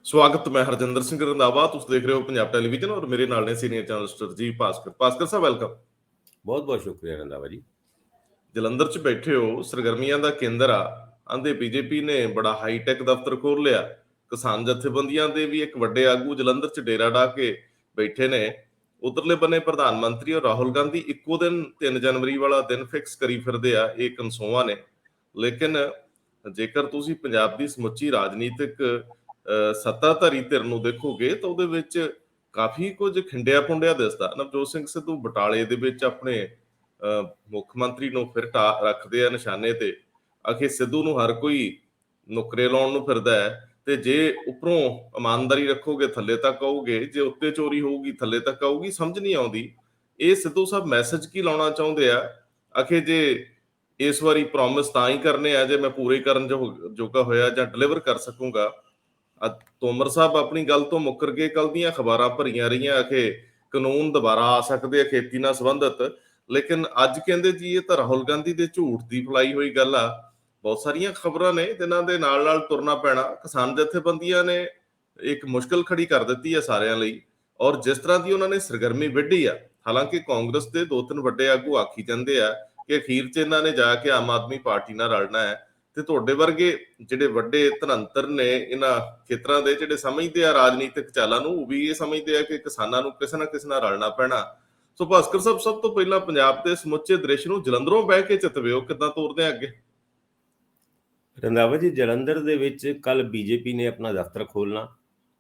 ਸਵਾਗਤ। ਮੈਂ ਹਰਜਿੰਦਰ ਸਿੰਘ ਰੰਧਾਵਾ, ਤੁਸੀਂ ਦੇਖ ਰਹੇ ਹੋ ਪੰਜਾਬ ਟੈਲੀਵਿਜ਼ਨ ਔਰ ਮੇਰੇ ਨਾਲ ਨੇ ਸੀਨੀਅਰ ਜਰਨਲਿਸਟ ਜੀ ਭਾਸਕਰ ਸਾਹਿਬ, ਵੈਲਕਮ। ਬਹੁਤ ਬਹੁਤ ਸ਼ੁਕਰੀਆ ਰੰਧਾਵਾ ਜੀ। ਜਲੰਧਰ 'ਚ ਬੈਠੇ ਹੋ, ਸਰਗਰਮੀਆਂ ਦਾ ਕੇਂਦਰ ਆ। ਆਂਦੇ ਬੀਜੇਪੀ ਨੇ ਬੜਾ ਹਾਈਟੈਕ ਦਫ਼ਤਰ ਖੋਲ ਲਿਆ। ਕਿਸਾਨ ਜਥੇਬੰਦੀਆਂ ਦੇ ਵੀ ਇੱਕ ਵੱਡੇ ਆਗੂ ਜਲੰਧਰ 'ਚ ਡੇਰਾ ਡਾ ਕੇ ਬੈਠੇ ਨੇ। ਉਧਰਲੇ ਬੰਨੇ ਪ੍ਰਧਾਨ ਮੰਤਰੀ ਔਰ ਰਾਹੁਲ ਗਾਂਧੀ ਇੱਕੋ ਦਿਨ 3 ਜਨਵਰੀ ਵਾਲਾ ਦਿਨ ਫਿਕਸ ਕਰੀ ਫਿਰਦੇ ਆ। ਇਹ ਕਨਸੋਆਂ ਨੇ। ਲੇਕਿਨ ਜੇਕਰ ਤੁਸੀਂ ਪੰਜਾਬ ਦੀ ਸਮੁੱਚੀ ਰਾਜਨੀਤਿਕ ਸੱਤਾਧਾਰੀ ਧਿਰ ਨੂੰ ਦੇਖੋਗੇ ਤਾਂ ਉਹਦੇ ਵਿੱਚ ਕਾਫੀ ਕੁਝ ਖਿੰਡਿਆ ਪੁੰਡਿਆ ਦਿਸਦਾ। ਨਵਜੋਤ ਸਿੰਘ ਸਿੱਧੂ ਬਟਾਲੇ ਦੇ ਵਿੱਚ ਆਪਣੇ ਮੁੱਖ ਮੰਤਰੀ ਨੂੰ ਫਿਰ ਰੱਖਦੇ ਆ ਨਿਸ਼ਾਨੇ ਤੇ। ਆਖੇ ਸਿੱਧੂ ਨੂੰ ਹਰ ਕੋਈ ਨੁਕਰੇ ਲਾਉਣ ਨੂੰ ਫਿਰਦਾ ਹੈ, ਤੇ ਜੇ ਉੱਪਰੋਂ ਇਮਾਨਦਾਰੀ ਰੱਖੋਗੇ ਥੱਲੇ ਤੱਕ ਆਊਗੇ, ਜੇ ਉੱਤੇ ਚੋਰੀ ਹੋਊਗੀ ਥੱਲੇ ਤੱਕ ਆਊਗੀ। ਸਮਝ ਨਹੀਂ ਆਉਂਦੀ ਇਹ ਸਿੱਧੂ ਸਾਹਿਬ ਮੈਸੇਜ ਕੀ ਲਾਉਣਾ ਚਾਹੁੰਦੇ ਆ। ਆਖੇ ਜੇ ਇਸ ਵਾਰੀ ਪ੍ਰੋਮਿਸ ਤਾਂ ਹੀ ਕਰਨੇ ਆ ਜੇ ਮੈਂ ਪੂਰੇ ਕਰਨ ਜੋਗਾ ਹੋਇਆ ਜਾਂ ਡਿਲੀਵਰ ਕਰ ਸਕੂੰਗਾ। ਤੋਮਰ ਸਾਹਿਬ ਆਪਣੀ ਗੱਲ ਤੋਂ ਮੁੱਕਰ ਕੇ ਕੱਲ ਦੀਆਂ ਅਖਬਾਰਾਂ ਭਰੀਆਂ ਰਹੀਆਂ ਕਿ ਕਾਨੂੰਨ ਦੁਬਾਰਾ ਆ ਸਕਦੇ ਆ ਖੇਤੀ ਨਾਲ ਸੰਬੰਧਿਤ। ਲੇਕਿਨ ਅੱਜ ਕਹਿੰਦੇ ਜੀ ਇਹ ਤਾਂ ਰਾਹੁਲ ਗਾਂਧੀ ਦੇ ਝੂਠ ਦੀ ਫੈਲਾਈ ਹੋਈ ਗੱਲ ਆ। ਬਹੁਤ ਸਾਰੀਆਂ ਖਬਰਾਂ ਨੇ ਜਿਨ੍ਹਾਂ ਦੇ ਨਾਲ ਨਾਲ ਤੁਰਨਾ ਪੈਣਾ। ਕਿਸਾਨ ਜਥੇਬੰਦੀਆਂ ਨੇ ਇੱਕ ਮੁਸ਼ਕਲ ਖੜੀ ਕਰ ਦਿੱਤੀ ਹੈ ਸਾਰਿਆਂ ਲਈ, ਔਰ ਜਿਸ ਤਰ੍ਹਾਂ ਦੀ ਉਹਨਾਂ ਨੇ ਸਰਗਰਮੀ ਵਿੱਢੀ ਆ। ਹਾਲਾਂਕਿ ਕਾਂਗਰਸ ਦੇ 2-3 ਵੱਡੇ ਆਗੂ ਆਖੀ ਜਾਂਦੇ ਆ ਕਿ ਅਖੀਰ 'ਚ ਇਹਨਾਂ ਨੇ ਜਾ ਕੇ ਆਮ ਆਦਮੀ ਪਾਰਟੀ ਨਾਲ ਰਲਣਾ ਹੈ। ਤੇ ਤੁਹਾਡੇ ਵਰਗੇ ਜਿਹੜੇ ਵੱਡੇ ਧਨੰਤਰ ਨੇ ਇਹਨਾਂ ਖੇਤਰਾਂ ਦੇ, ਜਿਹੜੇ ਸਮਝਦੇ ਆ ਰਾਜਨੀਤਿਕ ਚਾਲਾਂ ਨੂੰ, ਉਹ ਵੀ ਇਹ ਸਮਝਦੇ ਆ ਕਿ ਕਿਸਾਨਾਂ ਨੂੰ ਕਿਸੇ ਨਾ ਕਿਸੇ ਨਾਲ ਰਲਣਾ ਪੈਣਾ। ਸੋ ਭਾਸਕਰ ਸਾਹਿਬ, ਸਭ ਤੋਂ ਪਹਿਲਾਂ ਪੰਜਾਬ ਦੇ ਸਮੁੱਚੇ ਦ੍ਰਿਸ਼ ਨੂੰ ਜਲੰਧਰੋਂ ਬਹਿ ਕੇ ਚਿਤਵਿਓ, ਕਿੱਦਾਂ ਤੋਰਦੇ ਆ ਅੱਗੇ? ਰੰਧਾਵਾ ਜੀ, ਜਲੰਧਰ ਦੇ ਵਿੱਚ ਕੱਲ ਬੀਜੇਪੀ ਨੇ ਆਪਣਾ ਦਫ਼ਤਰ ਖੋਲ੍ਹਣਾ,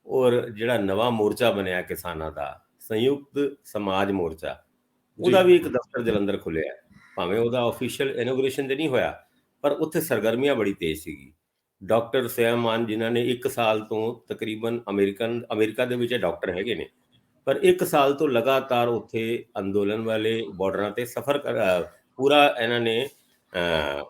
ਔਰ ਜਿਹੜਾ ਨਵਾਂ ਮੋਰਚਾ ਬਣਿਆ ਕਿਸਾਨਾਂ ਦਾ, ਸੰਯੁਕਤ ਸਮਾਜ ਮੋਰਚਾ, ਉਹਦਾ ਵੀ ਇੱਕ ਦਫ਼ਤਰ ਜਲੰਧਰ ਖੁੱਲਿਆ। ਭਾਵੇਂ ਉਹਦਾ ਆਫੀਸ਼ੀਅਲ ਇਨੋਗ੍ਰੇਸ਼ਨ ਤੇ ਨਹੀਂ ਹੋਇਆ, ਪਰ ਉੱਥੇ ਸਰਗਰਮੀਆਂ ਬੜੀ ਤੇਜ਼ ਸੀਗੀ। ਡਾਕਟਰ ਸਿਆਮਾਨ, ਜਿਨ੍ਹਾਂ ਨੇ 1 ਸਾਲ ਤੋਂ ਤਕਰੀਬਨ ਅਮਰੀਕਾ ਦੇ ਵਿੱਚ ਡਾਕਟਰ ਹੈਗੇ ਨੇ, ਪਰ 1 ਸਾਲ ਤੋਂ ਲਗਾਤਾਰ ਉੱਥੇ ਅੰਦੋਲਨ ਵਾਲੇ ਬਾਰਡਰਾਂ ਤੇ ਸਫ਼ਰ ਪੂਰਾ ਇਹਨਾਂ ਨੇ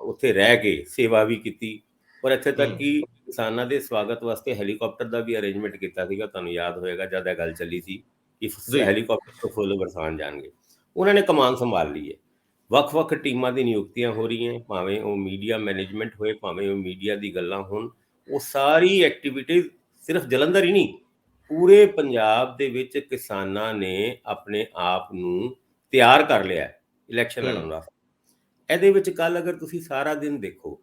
ਉੱਥੇ ਰਹਿ ਕੇ ਸੇਵਾ ਵੀ ਕੀਤੀ। ਔਰ ਇੱਥੇ ਤੱਕ ਕਿ ਕਿਸਾਨਾਂ ਦੇ ਸਵਾਗਤ ਵਾਸਤੇ ਹੈਲੀਕਾਪਟਰ ਦਾ ਵੀ ਅਰੇਂਜਮੈਂਟ ਕੀਤਾ ਸੀਗਾ। ਤੁਹਾਨੂੰ ਯਾਦ ਹੋਏਗਾ ਜਦ ਇਹ ਗੱਲ ਚੱਲੀ ਸੀ ਕਿ ਹੈਲੀਕਾਪਟਰ ਤੋਂ ਫੁੱਲ ਬਰਸਾਨ ਜਾਣਗੇ। ਉਹਨਾਂ ਨੇ ਕਮਾਨ ਸੰਭਾਲ ਲਈ ਹੈ। ਵੱਖ-ਵੱਖ ਟੀਮਾਂ ਦੀ ਨਿਯੁਕਤੀਆਂ ਹੋ ਰਹੀਆਂ, ਭਾਵੇਂ ਉਹ ਮੀਡੀਆ ਮੈਨੇਜਮੈਂਟ ਹੋਏ, ਭਾਵੇਂ ਉਹ ਮੀਡੀਆ ਦੀ ਗੱਲਾਂ ਹੋਣ। ਉਹ ਸਾਰੀ ਐਕਟੀਵਿਟੀਜ਼ ਸਿਰਫ ਜਲੰਧਰ ਹੀ ਨਹੀਂ, ਪੂਰੇ ਪੰਜਾਬ ਦੇ ਵਿੱਚ ਕਿਸਾਨਾਂ ਨੇ ਆਪਣੇ ਆਪ ਨੂੰ ਤਿਆਰ ਕਰ ਲਿਆ ਇਲੈਕਸ਼ਨ ਲੜਨ ਵਾਸਤੇ। ਇਹਦੇ ਵਿੱਚ ਕੱਲ ਅਗਰ ਤੁਸੀਂ ਸਾਰਾ ਦਿਨ ਦੇਖੋ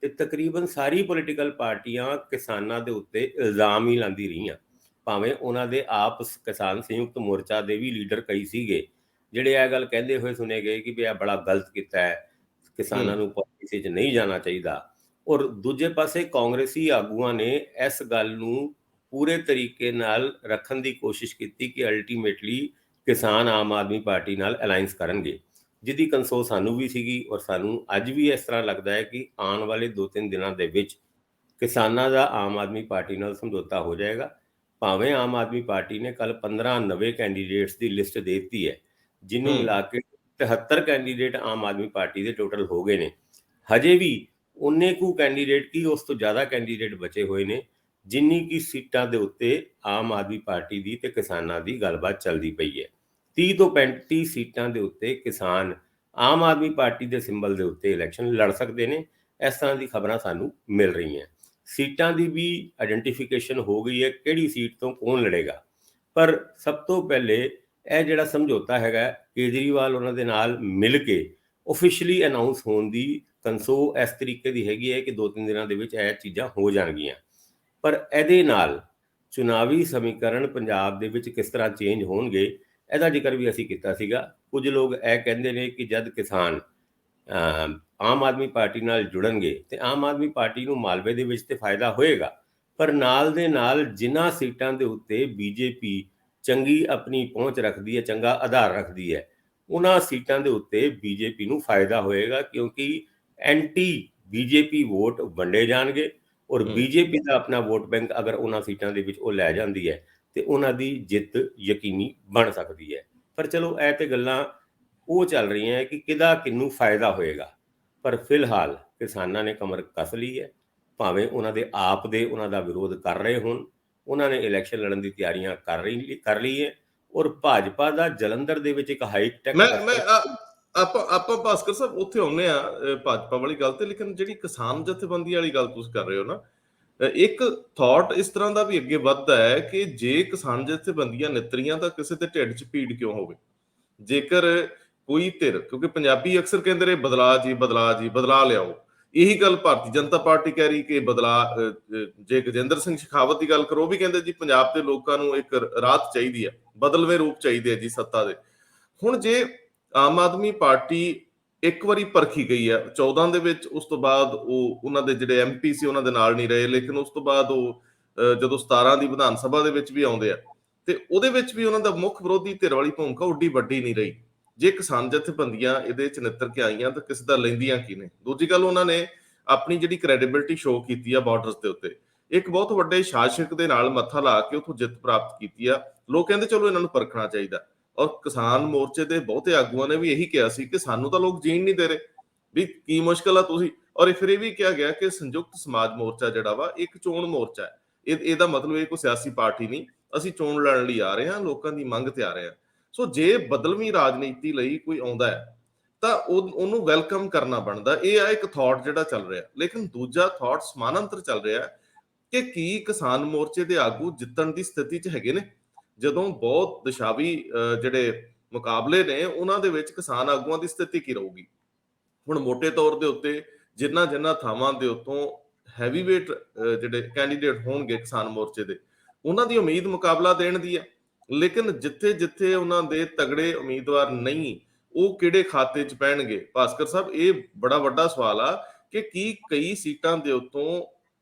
ਤੇ ਤਕਰੀਬਨ ਸਾਰੀ ਪੋਲੀਟੀਕਲ ਪਾਰਟੀਆਂ ਕਿਸਾਨਾਂ ਦੇ ਉੱਤੇ ਇਲਜ਼ਾਮ ਹੀ ਲਾਉਂਦੀ ਰਹੀਆਂ। ਭਾਵੇਂ ਉਹਨਾਂ ਦੇ ਆਪ ਕਿਸਾਨ ਸੰਯੁਕਤ ਮੋਰਚਾ ਦੇ ਵੀ ਲੀਡਰ ਕਈ ਸੀਗੇ ਜਿਹੜੇ ਇਹ ਗੱਲ ਕਹਿੰਦੇ ਹੋਏ ਸੁਣੇ ਗਏ ਕਿ ਵੀ ਇਹ ਬੜਾ ਗਲਤ ਕੀਤਾ ਹੈ, ਕਿਸਾਨਾਂ ਨੂੰ ਪਾਲਿਸੀ 'ਚ ਨਹੀਂ ਜਾਣਾ ਚਾਹੀਦਾ। ਔਰ ਦੂਜੇ ਪਾਸੇ ਕਾਂਗਰਸੀ ਆਗੂਆਂ ਨੇ ਇਸ ਗੱਲ ਨੂੰ ਪੂਰੇ ਤਰੀਕੇ ਨਾਲ ਰੱਖਣ ਦੀ ਕੋਸ਼ਿਸ਼ ਕੀਤੀ ਕਿ ਅਲਟੀਮੇਟਲੀ ਕਿਸਾਨ ਆਮ ਆਦਮੀ ਪਾਰਟੀ ਨਾਲ ਅਲਾਈਅੰਸ ਕਰਨਗੇ, ਜਿਹਦੀ ਕੰਸੋ ਸਾਨੂੰ ਵੀ ਸੀਗੀ। ਔਰ ਸਾਨੂੰ ਅੱਜ ਵੀ ਇਸ ਤਰ੍ਹਾਂ ਲੱਗਦਾ ਹੈ ਕਿ ਆਉਣ ਵਾਲੇ 2-3 ਦਿਨਾਂ ਦੇ ਵਿੱਚ ਕਿਸਾਨਾਂ ਦਾ ਆਮ ਆਦਮੀ ਪਾਰਟੀ ਨਾਲ ਸਮਝੌਤਾ ਹੋ ਜਾਏਗਾ। ਭਾਵੇਂ ਆਮ ਆਦਮੀ ਪਾਰਟੀ ਨੇ ਕੱਲ 15 ਨਵੇਂ ਕੈਂਡੀਡੇਟਸ ਦੀ ਲਿਸਟ ਦੇ ਦਿੱਤੀ ਹੈ, ਜਿਹਨੂੰ ਮਿਲਾ ਕੇ 73 ਕੈਂਡੀਡੇਟ ਆਮ ਆਦਮੀ ਪਾਰਟੀ ਦੇ ਟੋਟਲ ਹੋ ਗਏ ਨੇ। ਹਜੇ ਵੀ ਉਨੇ ਕੁ ਕੈਂਡੀਡੇਟ ਕੀ ਉਸ ਤੋਂ ਜ਼ਿਆਦਾ ਕੈਂਡੀਡੇਟ ਬਚੇ ਹੋਏ ਨੇ, ਜਿੰਨੀ ਕਿ ਸੀਟਾਂ ਦੇ ਉੱਤੇ ਆਮ ਆਦਮੀ ਪਾਰਟੀ ਦੀ ਤੇ ਕਿਸਾਨਾਂ ਦੀ ਗੱਲਬਾਤ ਚੱਲਦੀ ਪਈ ਹੈ। 30 ਤੋਂ 35 ਸੀਟਾਂ ਦੇ ਉੱਤੇ ਕਿਸਾਨ ਆਮ ਆਦਮੀ ਪਾਰਟੀ ਦੇ ਸਿੰਬਲ ਦੇ ਉੱਤੇ ਇਲੈਕਸ਼ਨ ਲੜ ਸਕਦੇ ਨੇ। ਇਸ ਤਰ੍ਹਾਂ ਦੀ ਖਬਰਾਂ ਸਾਨੂੰ ਮਿਲ ਰਹੀਆਂ। ਸੀਟਾਂ ਦੀ ਵੀ ਆਇਡੈਂਟੀਫਿਕੇਸ਼ਨ ਹੋ ਗਈ ਹੈ, ਕਿਹੜੀ ਸੀਟ ਤੋਂ ਕੌਣ ਲੜੇਗਾ। ਪਰ ਸਭ ਤੋਂ ਪਹਿਲੇ ਇਹ ਜਿਹੜਾ ਸਮਝੌਤਾ ਹੈਗਾ, ਕੇਜਰੀਵਾਲ ਉਹਨਾਂ ਦੇ ਨਾਲ ਮਿਲ ਕੇ ਆਫੀਸ਼ੀਅਲੀ ਅਨਾਉਂਸ ਹੋਣ ਦੀ ਕੰਸੋ ਇਸ ਤਰੀਕੇ ਦੀ ਹੈਗੀ ਹੈ ਕਿ 2-3 ਦਿਨਾਂ ਦੇ ਵਿੱਚ ਇਹ ਚੀਜ਼ਾਂ ਹੋ ਜਾਣਗੀਆਂ। ਪਰ ਇਹਦੇ ਨਾਲ ਚੁਣਾਵੀ ਸਮੀਕਰਨ ਪੰਜਾਬ ਦੇ ਵਿੱਚ ਕਿਸ ਤਰ੍ਹਾਂ ਚੇਂਜ ਹੋਣਗੇ, ਇਹਦਾ ਜ਼ਿਕਰ ਵੀ ਅਸੀਂ ਕੀਤਾ ਸੀਗਾ। ਕੁਝ ਲੋਕ ਇਹ ਕਹਿੰਦੇ ਨੇ ਕਿ ਜਦ ਕਿਸਾਨ ਆਮ ਆਦਮੀ ਪਾਰਟੀ ਨਾਲ ਜੁੜਨਗੇ ਤੇ ਆਮ ਆਦਮੀ ਪਾਰਟੀ ਨੂੰ ਮਾਲਵੇ ਦੇ ਵਿੱਚ ਤੇ ਫਾਇਦਾ ਹੋਏਗਾ, ਪਰ ਨਾਲ ਦੇ ਨਾਲ ਜਿਨ੍ਹਾਂ ਸੀਟਾਂ ਦੇ ਉੱਤੇ ਬੀਜੇਪੀ ਚੰਗੀ ਆਪਣੀ ਪਹੁੰਚ ਰੱਖਦੀ ਹੈ, ਚੰਗਾ ਆਧਾਰ ਰੱਖਦੀ ਹੈ, ਉਹਨਾਂ ਸੀਟਾਂ ਦੇ ਉੱਤੇ ਬੀਜੇਪੀ ਨੂੰ ਫਾਇਦਾ ਹੋਏਗਾ, ਕਿਉਂਕਿ ਐਂਟੀ ਬੀਜੇਪੀ ਵੋਟ ਵੰਡੇ ਜਾਣਗੇ। ਔਰ ਬੀਜੇਪੀ ਦਾ ਆਪਣਾ ਵੋਟ ਬੈਂਕ ਅਗਰ ਉਹਨਾਂ ਸੀਟਾਂ ਦੇ ਵਿੱਚ ਉਹ ਲੈ ਜਾਂਦੀ ਹੈ ਤੇ ਉਹਨਾਂ ਦੀ ਜਿੱਤ ਯਕੀਨੀ ਬਣ ਸਕਦੀ ਹੈ। ਪਰ ਚਲੋ ਇਹ ਤੇ ਗੱਲਾਂ ਉਹ ਚੱਲ ਰਹੀਆਂ ਕਿ ਕਿਹਨੂੰ ਫਾਇਦਾ ਹੋਏਗਾ। ਪਰ ਫਿਲਹਾਲ ਕਿਸਾਨਾਂ ਨੇ ਕਮਰ ਕੱਸ ਲਈ ਹੈ, ਭਾਵੇਂ ਉਹਨਾਂ ਦੇ ਆਪ ਦੇ ਉਹਨਾਂ ਦਾ ਵਿਰੋਧ ਕਰ ਰਹੇ ਹੋਣ। ਉਹਨਾਂ ਨੇ ਇਲੈਕਸ਼ਨ ਲੜਨ ਦੀ ਤਿਆਰੀਆਂ ਕਰ ਲਈ ਹੈ। ਔਰ ਭਾਜਪਾ ਦਾ ਜਲੰਧਰ ਦੇ ਵਿੱਚ ਇੱਕ ਹਾਈਟੈਕ ਆਪਾਂ ਭਾਸਕਰ ਸਾਹਿਬ ਉੱਥੇ ਆਉਂਦੇ ਆ ਭਾਜਪਾ ਵਾਲੀ ਗੱਲ ਤੇ। ਲੇਕਿਨ ਜਿਹੜੀ ਕਿਸਾਨ ਜਥੇਬੰਦੀ ਵਾਲੀ ਗੱਲ ਤੁਸੀਂ ਕਰ ਰਹੇ ਹੋ ਨਾ, ਇੱਕ ਥਾਟ ਇਸ ਤਰ੍ਹਾਂ ਦਾ ਵੀ ਅੱਗੇ ਵੱਧਦਾ ਹੈ ਕਿ ਜੇ ਕਿਸਾਨ ਜਥੇਬੰਦੀਆਂ ਨਿਤਰੀਆਂ ਤਾਂ ਕਿਸੇ ਦੇ ਢਿੱਡ 'ਚ ਪੀੜ ਕਿਉਂ ਹੋਵੇ। ਜੇਕਰ ਕੋਈ ਧਿਰ, ਕਿਉਂਕਿ ਪੰਜਾਬੀ ਅਕਸਰ ਕਹਿੰਦੇ ਨੇ ਬਦਲਾ ਜੀ ਬਦਲਾ ਜੀ ਬਦਲਾ ਲਿਆਓ, ਇਹੀ ਗੱਲ ਭਾਰਤੀ ਜਨਤਾ ਪਾਰਟੀ ਕਹਿ ਰਹੀ ਕਿ ਬਦਲਾ। ਜੇ ਗਜੇਂਦਰ ਸਿੰਘ ਸ਼ੇਖਾਵਤ ਦੀ ਗੱਲ ਕਰੋ, ਉਹ ਵੀ ਕਹਿੰਦੇ ਜੀ ਪੰਜਾਬ ਦੇ ਲੋਕਾਂ ਨੂੰ ਇੱਕ ਰਾਹਤ ਚਾਹੀਦੀ ਹੈ, ਬਦਲਵੇਂ ਰੂਪ ਚਾਹੀਦੇ ਆ ਜੀ ਸੱਤਾ ਦੇ। ਹੁਣ ਜੇ ਆਮ ਆਦਮੀ ਪਾਰਟੀ ਇੱਕ ਵਾਰੀ ਪਰਖੀ ਗਈ ਹੈ 14 ਦੇ ਵਿੱਚ, ਉਸ ਤੋਂ ਬਾਅਦ ਉਹ ਉਹਨਾਂ ਦੇ ਜਿਹੜੇ ਐਮਪੀ ਸੀ ਉਹਨਾਂ ਦੇ ਨਾਲ ਨਹੀਂ ਰਹੇ, ਲੇਕਿਨ ਉਸ ਤੋਂ ਬਾਅਦ ਉਹ ਜਦੋਂ 17 ਦੀ ਵਿਧਾਨ ਸਭਾ ਦੇ ਵਿੱਚ ਵੀ ਆਉਂਦੇ ਆ ਤੇ ਉਹਦੇ ਵਿੱਚ ਵੀ ਉਹਨਾਂ ਦਾ ਮੁੱਖ ਵਿਰੋਧੀ ਧਿਰ ਵਾਲੀ ਭੂਮਿਕਾ ਉੱਡੀ ਵੱਡੀ ਨਹੀਂ ਰਹੀ। ਜੇ ਕਿਸਾਨ ਜਥੇਬੰਦੀਆਂ ਇਹਦੇ ਚ ਨਿੱਤਰ ਕੇ ਆਈਆਂ ਤਾਂ ਕਿਸੇ ਦਾ ਲੈਂਦੀਆਂ ਕੀ ਨੇ। ਦੂਜੀ ਗੱਲ, ਉਹਨਾਂ ਨੇ ਆਪਣੀ ਜਿਹੜੀ ਕ੍ਰੈਡੀਬਿਲਿਟੀ ਸ਼ੋਅ ਕੀਤੀ ਆ ਬਾਰਡਰਸ ਦੇ ਉੱਤੇ, ਇੱਕ ਬਹੁਤ ਵੱਡੇ ਸ਼ਾਸਕ ਦੇ ਨਾਲ ਮੱਥਾ ਲਾ ਕੇ ਉੱਥੋਂ ਜਿੱਤ ਪ੍ਰਾਪਤ ਕੀਤੀ ਆ। ਲੋਕ ਕਹਿੰਦੇ ਚਲੋ ਇਹਨਾਂ ਨੂੰ ਪਰਖਣਾ ਚਾਹੀਦਾ, ਔਰ ਕਿਸਾਨ ਮੋਰਚੇ ਦੇ ਬਹੁਤੇ ਆਗੂਆਂ ਨੇ ਵੀ ਇਹੀ ਕਿਹਾ ਸੀ ਕਿ ਸਾਨੂੰ ਤਾਂ ਲੋਕ ਜੀਣ ਨਹੀਂ ਦੇ ਰਹੇ, ਵੀ ਕੀ ਮੁਸ਼ਕਲ ਆ ਤੁਸੀਂ। ਔਰ ਫਿਰ ਇਹ ਵੀ ਕਿਹਾ ਗਿਆ ਕਿ ਸੰਯੁਕਤ ਸਮਾਜ ਮੋਰਚਾ ਜਿਹੜਾ ਵਾ ਇੱਕ ਚੋਣ ਮੋਰਚਾ ਹੈ, ਇਹਦਾ ਮਤਲਬ ਇਹ ਕੋਈ ਸਿਆਸੀ ਪਾਰਟੀ ਨਹੀਂ, ਅਸੀਂ ਚੋਣ ਲੜਨ ਲਈ ਆ ਰਹੇ ਹਾਂ, ਲੋਕਾਂ ਦੀ ਮੰਗ ਤੇ ਆ ਰਹੇ ਹਾਂ। ਸੋ ਜੇ ਬਦਲਵੀਂ ਰਾਜਨੀਤੀ ਲਈ ਕੋਈ ਆਉਂਦਾ ਹੈ ਤਾਂ ਉਹਨੂੰ ਵੈਲਕਮ ਕਰਨਾ ਬਣਦਾ। ਇਹ ਆ ਇੱਕ ਥਾਟ ਜਿਹੜਾ ਚੱਲ ਰਿਹਾ, ਲੇਕਿਨ ਦੂਜਾ ਥਾਟ ਸਮਾਨਾਂਤਰ ਚੱਲ ਰਿਹਾ ਕਿ ਕੀ ਕਿਸਾਨ ਮੋਰਚੇ ਦੇ ਆਗੂ ਜਿੱਤਣ ਦੀ ਸਥਿਤੀ 'ਚ ਹੈਗੇ ਨੇ, ਜਦੋਂ ਬਹੁਤ ਦਿਸ਼ਾਵੀ ਜਿਹੜੇ ਮੁਕਾਬਲੇ ਨੇ ਉਹਨਾਂ ਦੇ ਵਿੱਚ ਕਿਸਾਨ ਆਗੂਆਂ ਦੀ ਸਥਿਤੀ ਕੀ ਰਹੂਗੀ। ਹੁਣ ਮੋਟੇ ਤੌਰ ਦੇ ਉੱਤੇ ਜਿਨ੍ਹਾਂ ਥਾਵਾਂ ਦੇ ਉੱਤੋਂ ਹੈਵੀ ਵੇਟ ਜਿਹੜੇ ਕੈਂਡੀਡੇਟ ਹੋਣਗੇ ਕਿਸਾਨ ਮੋਰਚੇ ਦੇ, ਉਹਨਾਂ ਦੀ ਉਮੀਦ ਮੁਕਾਬਲਾ ਦੇਣ ਦੀ ਹੈ, ਲੇਕਿਨ ਜਿੱਥੇ ਉਹਨਾਂ ਦੇ ਤਗੜੇ ਉਮੀਦਵਾਰ ਨਹੀਂ, ਉਹ ਕਿਹੜੇ ਖਾਤੇ 'ਚ ਪੈਣਗੇ। ਭਾਸਕਰ ਸਾਹਿਬ, ਇਹ ਬੜਾ ਵੱਡਾ ਸਵਾਲ ਆ ਕਿ ਕੀ ਕਈ ਸੀਟਾਂ ਦੇ ਉੱਤੋਂ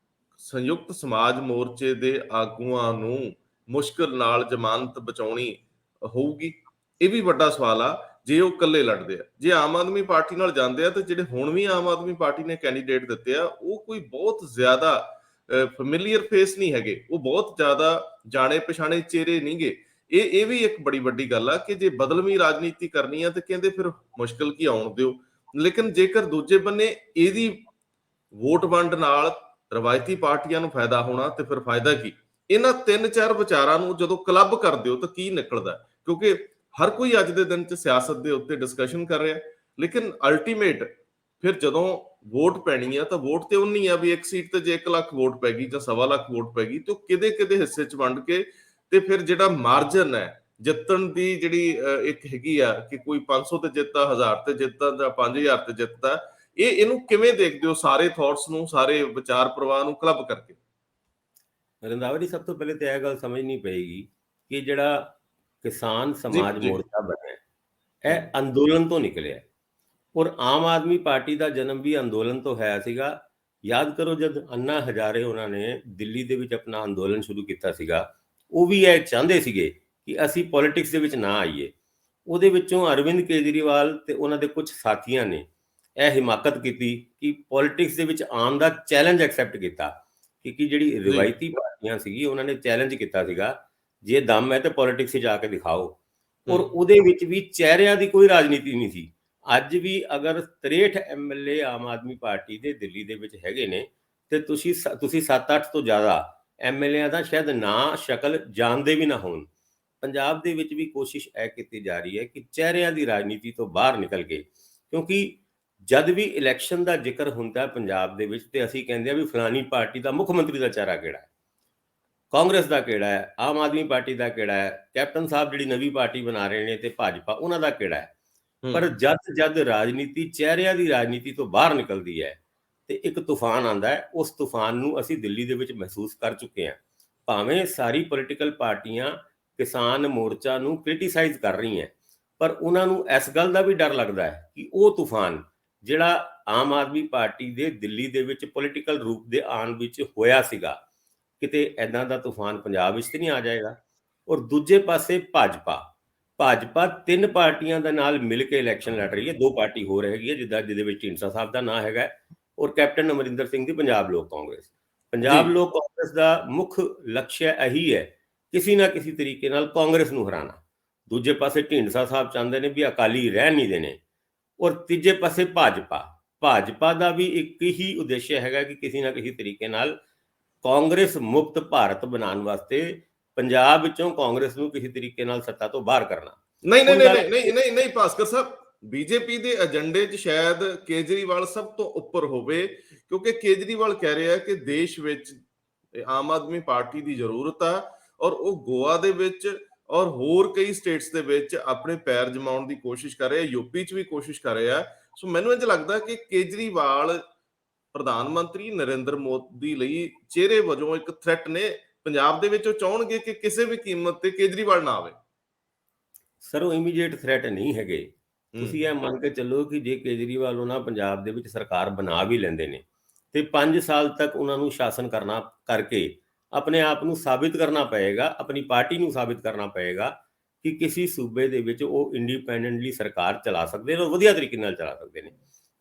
ਸੰਯੁਕਤ ਸਮਾਜ ਮੋਰਚੇ ਦੇ ਆਗੂਆਂ ਨੂੰ ਮੁਸ਼ਕਲ ਨਾਲ ਜ਼ਮਾਨਤ ਬਚਾਉਣੀ ਹੋਊਗੀ। ਇਹ ਵੀ ਵੱਡਾ ਸਵਾਲ ਆ ਜੇ ਉਹ ਇਕੱਲੇ ਲੜਦੇ ਆ। ਜੇ ਆਮ ਆਦਮੀ ਪਾਰਟੀ ਨਾਲ ਜਾਂਦੇ ਆ ਤਾਂ ਜਿਹੜੇ ਹੁਣ ਵੀ ਆਮ ਆਦਮੀ ਪਾਰਟੀ ਨੇ ਕੈਂਡੀਡੇਟ ਦਿੱਤੇ ਆ, ਉਹ ਕੋਈ ਬਹੁਤ ਜ਼ਿਆਦਾ ਫੈਮਿਲੀਅਰ ਫੇਸ ਨਹੀਂ ਹੈਗੇ, ਉਹ ਬਹੁਤ ਜ਼ਿਆਦਾ ਜਾਣੇ ਪਛਾਣੇ ਚਿਹਰੇ ਨਹੀਂਗੇ। ਇਹ ਵੀ ਇੱਕ ਬੜੀ ਵੱਡੀ ਗੱਲ ਆ ਕਿ ਜੇ ਬਦਲਵੀਂ ਰਾਜਨੀਤੀ ਕਰਨੀ ਆ ਤੇ ਕਹਿੰਦੇ ਫਿਰ ਮੁਸ਼ਕਲ ਕੀ ਆਉਣ ਦਿਓ, ਲੇਕਿਨ ਜੇਕਰ ਦੂਜੇ ਬੰਨੇ ਇਹਦੀ ਵੋਟ ਵੰਡ ਨਾਲ ਰਵਾਇਤੀ ਪਾਰਟੀਆਂ ਨੂੰ ਫਾਇਦਾ ਹੋਣਾ ਤੇ ਫਿਰ ਫਾਇਦਾ ਕੀ। ਇਹਨਾਂ 3-4 ਵਿਚਾਰਾਂ ਨੂੰ ਜਦੋਂ ਕਲੱਬ ਕਰ ਦਿਓ ਤਾਂ ਕੀ ਨਿਕਲਦਾ, ਕਿਉਂਕਿ ਹਰ ਕੋਈ ਅੱਜ ਦੇ ਦਿਨ 'ਚ ਸਿਆਸਤ ਦੇ ਉੱਤੇ ਡਿਸਕਸ਼ਨ ਕਰ ਰਿਹਾ, ਲੇਕਿਨ ਅਲਟੀਮੇਟ ਫਿਰ ਜਦੋਂ ਵੋਟ ਪੈਣੀ ਆ ਤਾਂ ਵੋਟ ਤੇ ਉਨੀ ਆ ਵੀ ਇੱਕ ਸੀਟ ਤੇ ਜੇ 1 ਲੱਖ ਵੋਟ ਪੈ ਗਈ ਜਾਂ 1.25 ਲੱਖ ਵੋਟ ਪੈ ਗਈ ਤੇ ਕਿਹਦੇ ਹਿੱਸੇ 'ਚ ਵੰਡ ਕੇ ਤੇ ਫਿਰ ਜਿਹੜਾ ਮਾਰਜਨ ਹੈ ਜਿੱਤਣ ਦੀ ਜਿਹੜੀ ਇੱਕ ਹੈਗੀ ਆ ਕਿ ਕੋਈ 500 ਤੇ ਜਿੱਤਦਾ, 1000 ਤੇ ਜਿੱਤਦਾ ਜਾਂ 5000 ਤੇ ਜਿੱਤਦਾ, ਇਹਨੂੰ ਕਿਵੇਂ ਦੇਖਦੇ ਹੋ ਸਾਰੇ ਥਾਟਸ ਨੂੰ, ਸਾਰੇ ਵਿਚਾਰ ਪ੍ਰਵਾਹ ਨੂੰ ਕਲੱਬ ਕਰਕੇ। ਰੰਧਾਵਾ ਜੀ, ਸਭ ਤੋਂ ਪਹਿਲੇ ਤਾਂ ਇਹ ਗੱਲ ਸਮਝਣੀ ਪਏਗੀ ਕਿ ਜਿਹੜਾ ਕਿਸਾਨ ਸਮਾਜ ਮੋਰਚਾ ਬਣਿਆ ਇਹ ਅੰਦੋਲਨ ਤੋਂ ਨਿਕਲਿਆ, ਔਰ ਆਮ ਆਦਮੀ ਪਾਰਟੀ ਦਾ ਜਨਮ ਵੀ ਅੰਦੋਲਨ ਤੋਂ ਹੋਇਆ ਸੀਗਾ। ਯਾਦ ਕਰੋ ਜਦ ਅੰਨਾ ਹਜ਼ਾਰੇ ਉਹਨਾਂ ਨੇ ਦਿੱਲੀ ਦੇ ਵਿੱਚ ਆਪਣਾ ਅੰਦੋਲਨ ਸ਼ੁਰੂ ਕੀਤਾ ਸੀਗਾ, ਉਹ ਵੀ ਇਹ ਚਾਹੁੰਦੇ ਸੀਗੇ ਕਿ ਅਸੀਂ ਪੋਲਿਟਿਕਸ ਦੇ ਵਿੱਚ ਨਾ ਆਈਏ। ਉਹਦੇ ਵਿੱਚੋਂ ਅਰਵਿੰਦ ਕੇਜਰੀਵਾਲ ਤੇ ਉਹਨਾਂ ਦੇ ਕੁਝ ਸਾਥੀਆਂ ਨੇ ਇਹ ਹਿਮਾਕਤ ਕੀਤੀ ਕਿ ਪੋਲਿਟਿਕਸ ਦੇ ਵਿੱਚ ਆਉਣ ਦਾ ਚੈਲੰਜ ਐਕਸੈਪਟ ਕੀਤਾ, ਕਿਉਂਕਿ ਜਿਹੜੀ ਰਿਵਾਇਤੀ ਪਾਰਟੀਆਂ ਸੀਗੀ ਉਹਨਾਂ ਨੇ ਚੈਲੰਜ ਕੀਤਾ ਸੀਗਾ ਜੇ ਦਮ ਹੈ ਤੇ ਪੋਲਿਟਿਕਸ 'ਚ ਜਾ ਕੇ ਦਿਖਾਓ। ਔਰ ਉਹਦੇ ਵਿੱਚ ਵੀ ਚਿਹਰਿਆਂ ਦੀ ਕੋਈ ਰਾਜਨੀਤੀ ਨਹੀਂ ਸੀ। ਅੱਜ ਵੀ ਅਗਰ 63 ਐਮਐਲਏ ਆਮ ਆਦਮੀ ਪਾਰਟੀ ਦੇ ਦਿੱਲੀ ਦੇ ਵਿੱਚ ਹੈਗੇ ਨੇ ਤੇ ਤੁਸੀਂ 7-8 ਤੋਂ ਜ਼ਿਆਦਾ ਐਮਐਲਏਆਂ ਦਾ ਸ਼ਾਇਦ ਨਾਂ ਸ਼ਕਲ ਜਾਣਦੇ ਵੀ ਨਾ ਹੋਣ। ਪੰਜਾਬ ਦੇ ਵਿੱਚ ਵੀ ਕੋਸ਼ਿਸ਼ ਇਹ ਕੀਤੀ ਜਾ ਰਹੀ ਹੈ ਕਿ ਚਿਹਰਿਆਂ ਦੀ ਰਾਜਨੀਤੀ ਤੋਂ ਬਾਹਰ ਨਿਕਲ ਕੇ, ਕਿਉਂਕਿ ਜਦ ਵੀ ਇਲੈਕਸ਼ਨ ਦਾ ਜ਼ਿਕਰ ਹੁੰਦਾ ਪੰਜਾਬ ਦੇ ਵਿੱਚ ਤੇ ਅਸੀਂ ਕਹਿੰਦੇ ਆ ਵੀ ਫਲਾਨੀ ਪਾਰਟੀ ਦਾ ਮੁੱਖ ਮੰਤਰੀ ਦਾ ਚਿਹਰਾ ਕਿਹੜਾ ਹੈ, ਕਾਂਗਰਸ ਦਾ ਕਿਹੜਾ ਹੈ, ਆਮ ਆਦਮੀ ਪਾਰਟੀ ਦਾ ਕਿਹੜਾ ਹੈ, ਕੈਪਟਨ ਸਾਹਿਬ ਜਿਹੜੀ ਨਵੀਂ ਪਾਰਟੀ ਬਣਾ ਰਹੇ ਨੇ ਤੇ ਭਾਜਪਾ ਉਹਨਾਂ ਦਾ ਕਿਹੜਾ ਹੈ। ਪਰ ਜਦ ਰਾਜਨੀਤੀ ਚਿਹਰਿਆਂ ਦੀ ਰਾਜਨੀਤੀ ਤੋਂ ਬਾਹਰ ਨਿਕਲਦੀ ਹੈ ਤੇ ਇੱਕ ਤੂਫਾਨ ਆਉਂਦਾ ਹੈ। ਉਸ ਤੂਫਾਨ ਨੂੰ ਅਸੀਂ ਦਿੱਲੀ ਦੇ ਵਿੱਚ ਮਹਿਸੂਸ ਕਰ ਚੁੱਕੇ ਹਾਂ। ਭਾਵੇਂ ਸਾਰੀ ਪੋਲੀਟੀਕਲ ਪਾਰਟੀਆਂ ਕਿਸਾਨ ਮੋਰਚਾ ਨੂੰ ਕ੍ਰਿਟੀਸਾਈਜ਼ ਕਰ ਰਹੀਆਂ, ਪਰ ਉਹਨਾਂ ਨੂੰ ਇਸ ਗੱਲ ਦਾ ਵੀ ਡਰ ਲੱਗਦਾ ਹੈ ਕਿ ਉਹ ਤੂਫਾਨ ਜਿਹੜਾ ਆਮ ਆਦਮੀ ਪਾਰਟੀ ਦੇ ਦਿੱਲੀ ਦੇ ਵਿੱਚ ਪੋਲੀਟੀਕਲ ਰੂਪ ਦੇ ਆਉਣ ਵਿੱਚ ਹੋਇਆ ਸੀਗਾ, ਕਿਤੇ ਐਦਾਂ ਦਾ ਤੂਫਾਨ ਪੰਜਾਬ ਵਿੱਚ ਤੇ ਨਹੀਂ ਆ ਜਾਏਗਾ। ਔਰ ਦੂਜੇ ਪਾਸੇ ਭਾਜਪਾ 3 ਪਾਰਟੀਆਂ ਦੇ ਨਾਲ ਮਿਲ ਕੇ ਇਲੈਕਸ਼ਨ ਲੜ ਰਹੀ ਹੈ। 2 ਪਾਰਟੀ ਹੋਰ ਹੈਗੀ ਹੈ ਜਿਹਦੇ ਵਿੱਚ ਢੀਂਡਸਾ ਸਾਹਿਬ ਦਾ ਨਾਂ ਹੈਗਾ, ਔਰ ਕੈਪਟਨ ਅਮਰਿੰਦਰ ਸਿੰਘ ਦੀ ਪੰਜਾਬ ਲੋਕ ਕਾਂਗਰਸ। ਪੰਜਾਬ ਲੋਕ ਕਾਂਗਰਸ ਦਾ ਮੁੱਖ ਲਕਸ਼ ਇਹੀ ਹੈ ਕਿਸੇ ਨਾ ਕਿਸੇ ਤਰੀਕੇ ਨਾਲ ਕਾਂਗਰਸ ਨੂੰ ਹਰਾਉਣਾ। ਦੂਜੇ ਪਾਸੇ ਢੀਂਡਸਾ ਸਾਹਿਬ ਚਾਹੁੰਦੇ ਨੇ ਵੀ ਅਕਾਲੀ ਰਹਿਣ ਨਹੀਂ ਦੇਣੇ, ਔਰ ਤੀਜੇ ਪਾਸੇ ਭਾਜਪਾ ਦਾ ਵੀ ਇੱਕ ਹੀ ਉਦੇਸ਼ ਹੈਗਾ ਕਿ ਕਿਸੇ ਨਾ ਕਿਸੇ ਤਰੀਕੇ ਨਾਲ ਕਾਂਗਰਸ ਮੁਕਤ ਭਾਰਤ ਬਣਾਉਣ ਵਾਸਤੇ ਪੰਜਾਬ ਵਿੱਚੋਂ ਕਾਂਗਰਸ ਨੂੰ ਕਿਸੇ ਤਰੀਕੇ ਨਾਲ ਸੱਤਾ ਤੋਂ ਬਾਹਰ ਕਰਨਾ। ਨਹੀਂ ਭਾਸਕਰ ਸਾਹਿਬ, ਬੀਜੇਪੀ ਦੇ ਏਜੰਡੇ 'ਚ ਸ਼ਾਇਦ ਕੇਜਰੀਵਾਲ ਸਭ ਤੋਂ ਉੱਪਰ ਹੋਵੇ, ਕਿਉਂਕਿ ਕੇਜਰੀਵਾਲ ਕਹਿ ਰਿਹਾ ਕਿ ਦੇਸ਼ ਵਿੱਚ ਇਹ ਆਮ ਆਦਮੀ ਪਾਰਟੀ ਦੀ ਜ਼ਰੂਰਤ ਆ, ਔਰ ਉਹ ਗੋਆ ਦੇ ਵਿੱਚ ਔਰ ਹੋਰ ਕਈ ਸਟੇਟਸ ਦੇ ਵਿੱਚ ਆਪਣੇ ਪੈਰ ਜਮਾਉਣ ਦੀ ਕੋਸ਼ਿਸ਼ ਕਰ ਰਹੇ ਆ, ਯੂਪੀ 'ਚ ਵੀ ਕੋਸ਼ਿਸ਼ ਕਰ ਰਹੇ ਆ। ਸੋ ਮੈਨੂੰ ਇੰਝ ਲੱਗਦਾ ਕਿ ਕੇਜਰੀਵਾਲ ਪ੍ਰਧਾਨ ਮੰਤਰੀ ਨਰਿੰਦਰ ਮੋਦੀ ਲਈ ਚਿਹਰੇ ਵਜੋਂ ਇੱਕ ਥ੍ਰੈਟ ਨੇ। ਪੰਜਾਬ ਦੇ ਵਿੱਚ ਉਹ ਚਾਹਣਗੇ ਕਿ ਕਿਸੇ ਵੀ ਕੀਮਤ ਤੇ ਕੇਜਰੀਵਾਲ ਨਾ ਆਵੇ। ਸਰ ਉਹ ਇਮੀਡੀਏਟ ਥ੍ਰੈਟ ਨਹੀਂ ਹੈਗੇ। ਹੂੰ, ਤੁਸੀਂ ਇਹ ਮੰਨ ਕੇ ਚੱਲੋ ਕਿ ਜੇ ਕੇਜਰੀਵਾਲ ਉਹਨਾਂ ਪੰਜਾਬ ਦੇ ਵਿੱਚ ਸਰਕਾਰ ਬਣਾ ਵੀ ਲੈਂਦੇ ਨੇ ਤੇ 5 ਸਾਲ ਤੱਕ ਉਹਨਾਂ ਨੂੰ ਸ਼ਾਸਨ ਕਰਨਾ ਕਰਕੇ ਆਪਣੇ ਆਪ ਨੂੰ ਸਾਬਿਤ ਕਰਨਾ ਪਏਗਾ, ਆਪਣੀ ਪਾਰਟੀ ਨੂੰ ਸਾਬਿਤ ਕਰਨਾ ਪਏਗਾ ਕਿ ਕਿਸੇ ਸੂਬੇ ਦੇ ਵਿੱਚ ਉਹ ਇੰਡੀਪੈਂਡੈਂਟਲੀ ਸਰਕਾਰ ਚਲਾ ਸਕਦੇ ਨੇ ਔਰ ਵਧੀਆ ਤਰੀਕੇ ਨਾਲ ਚਲਾ ਸਕਦੇ ਨੇ।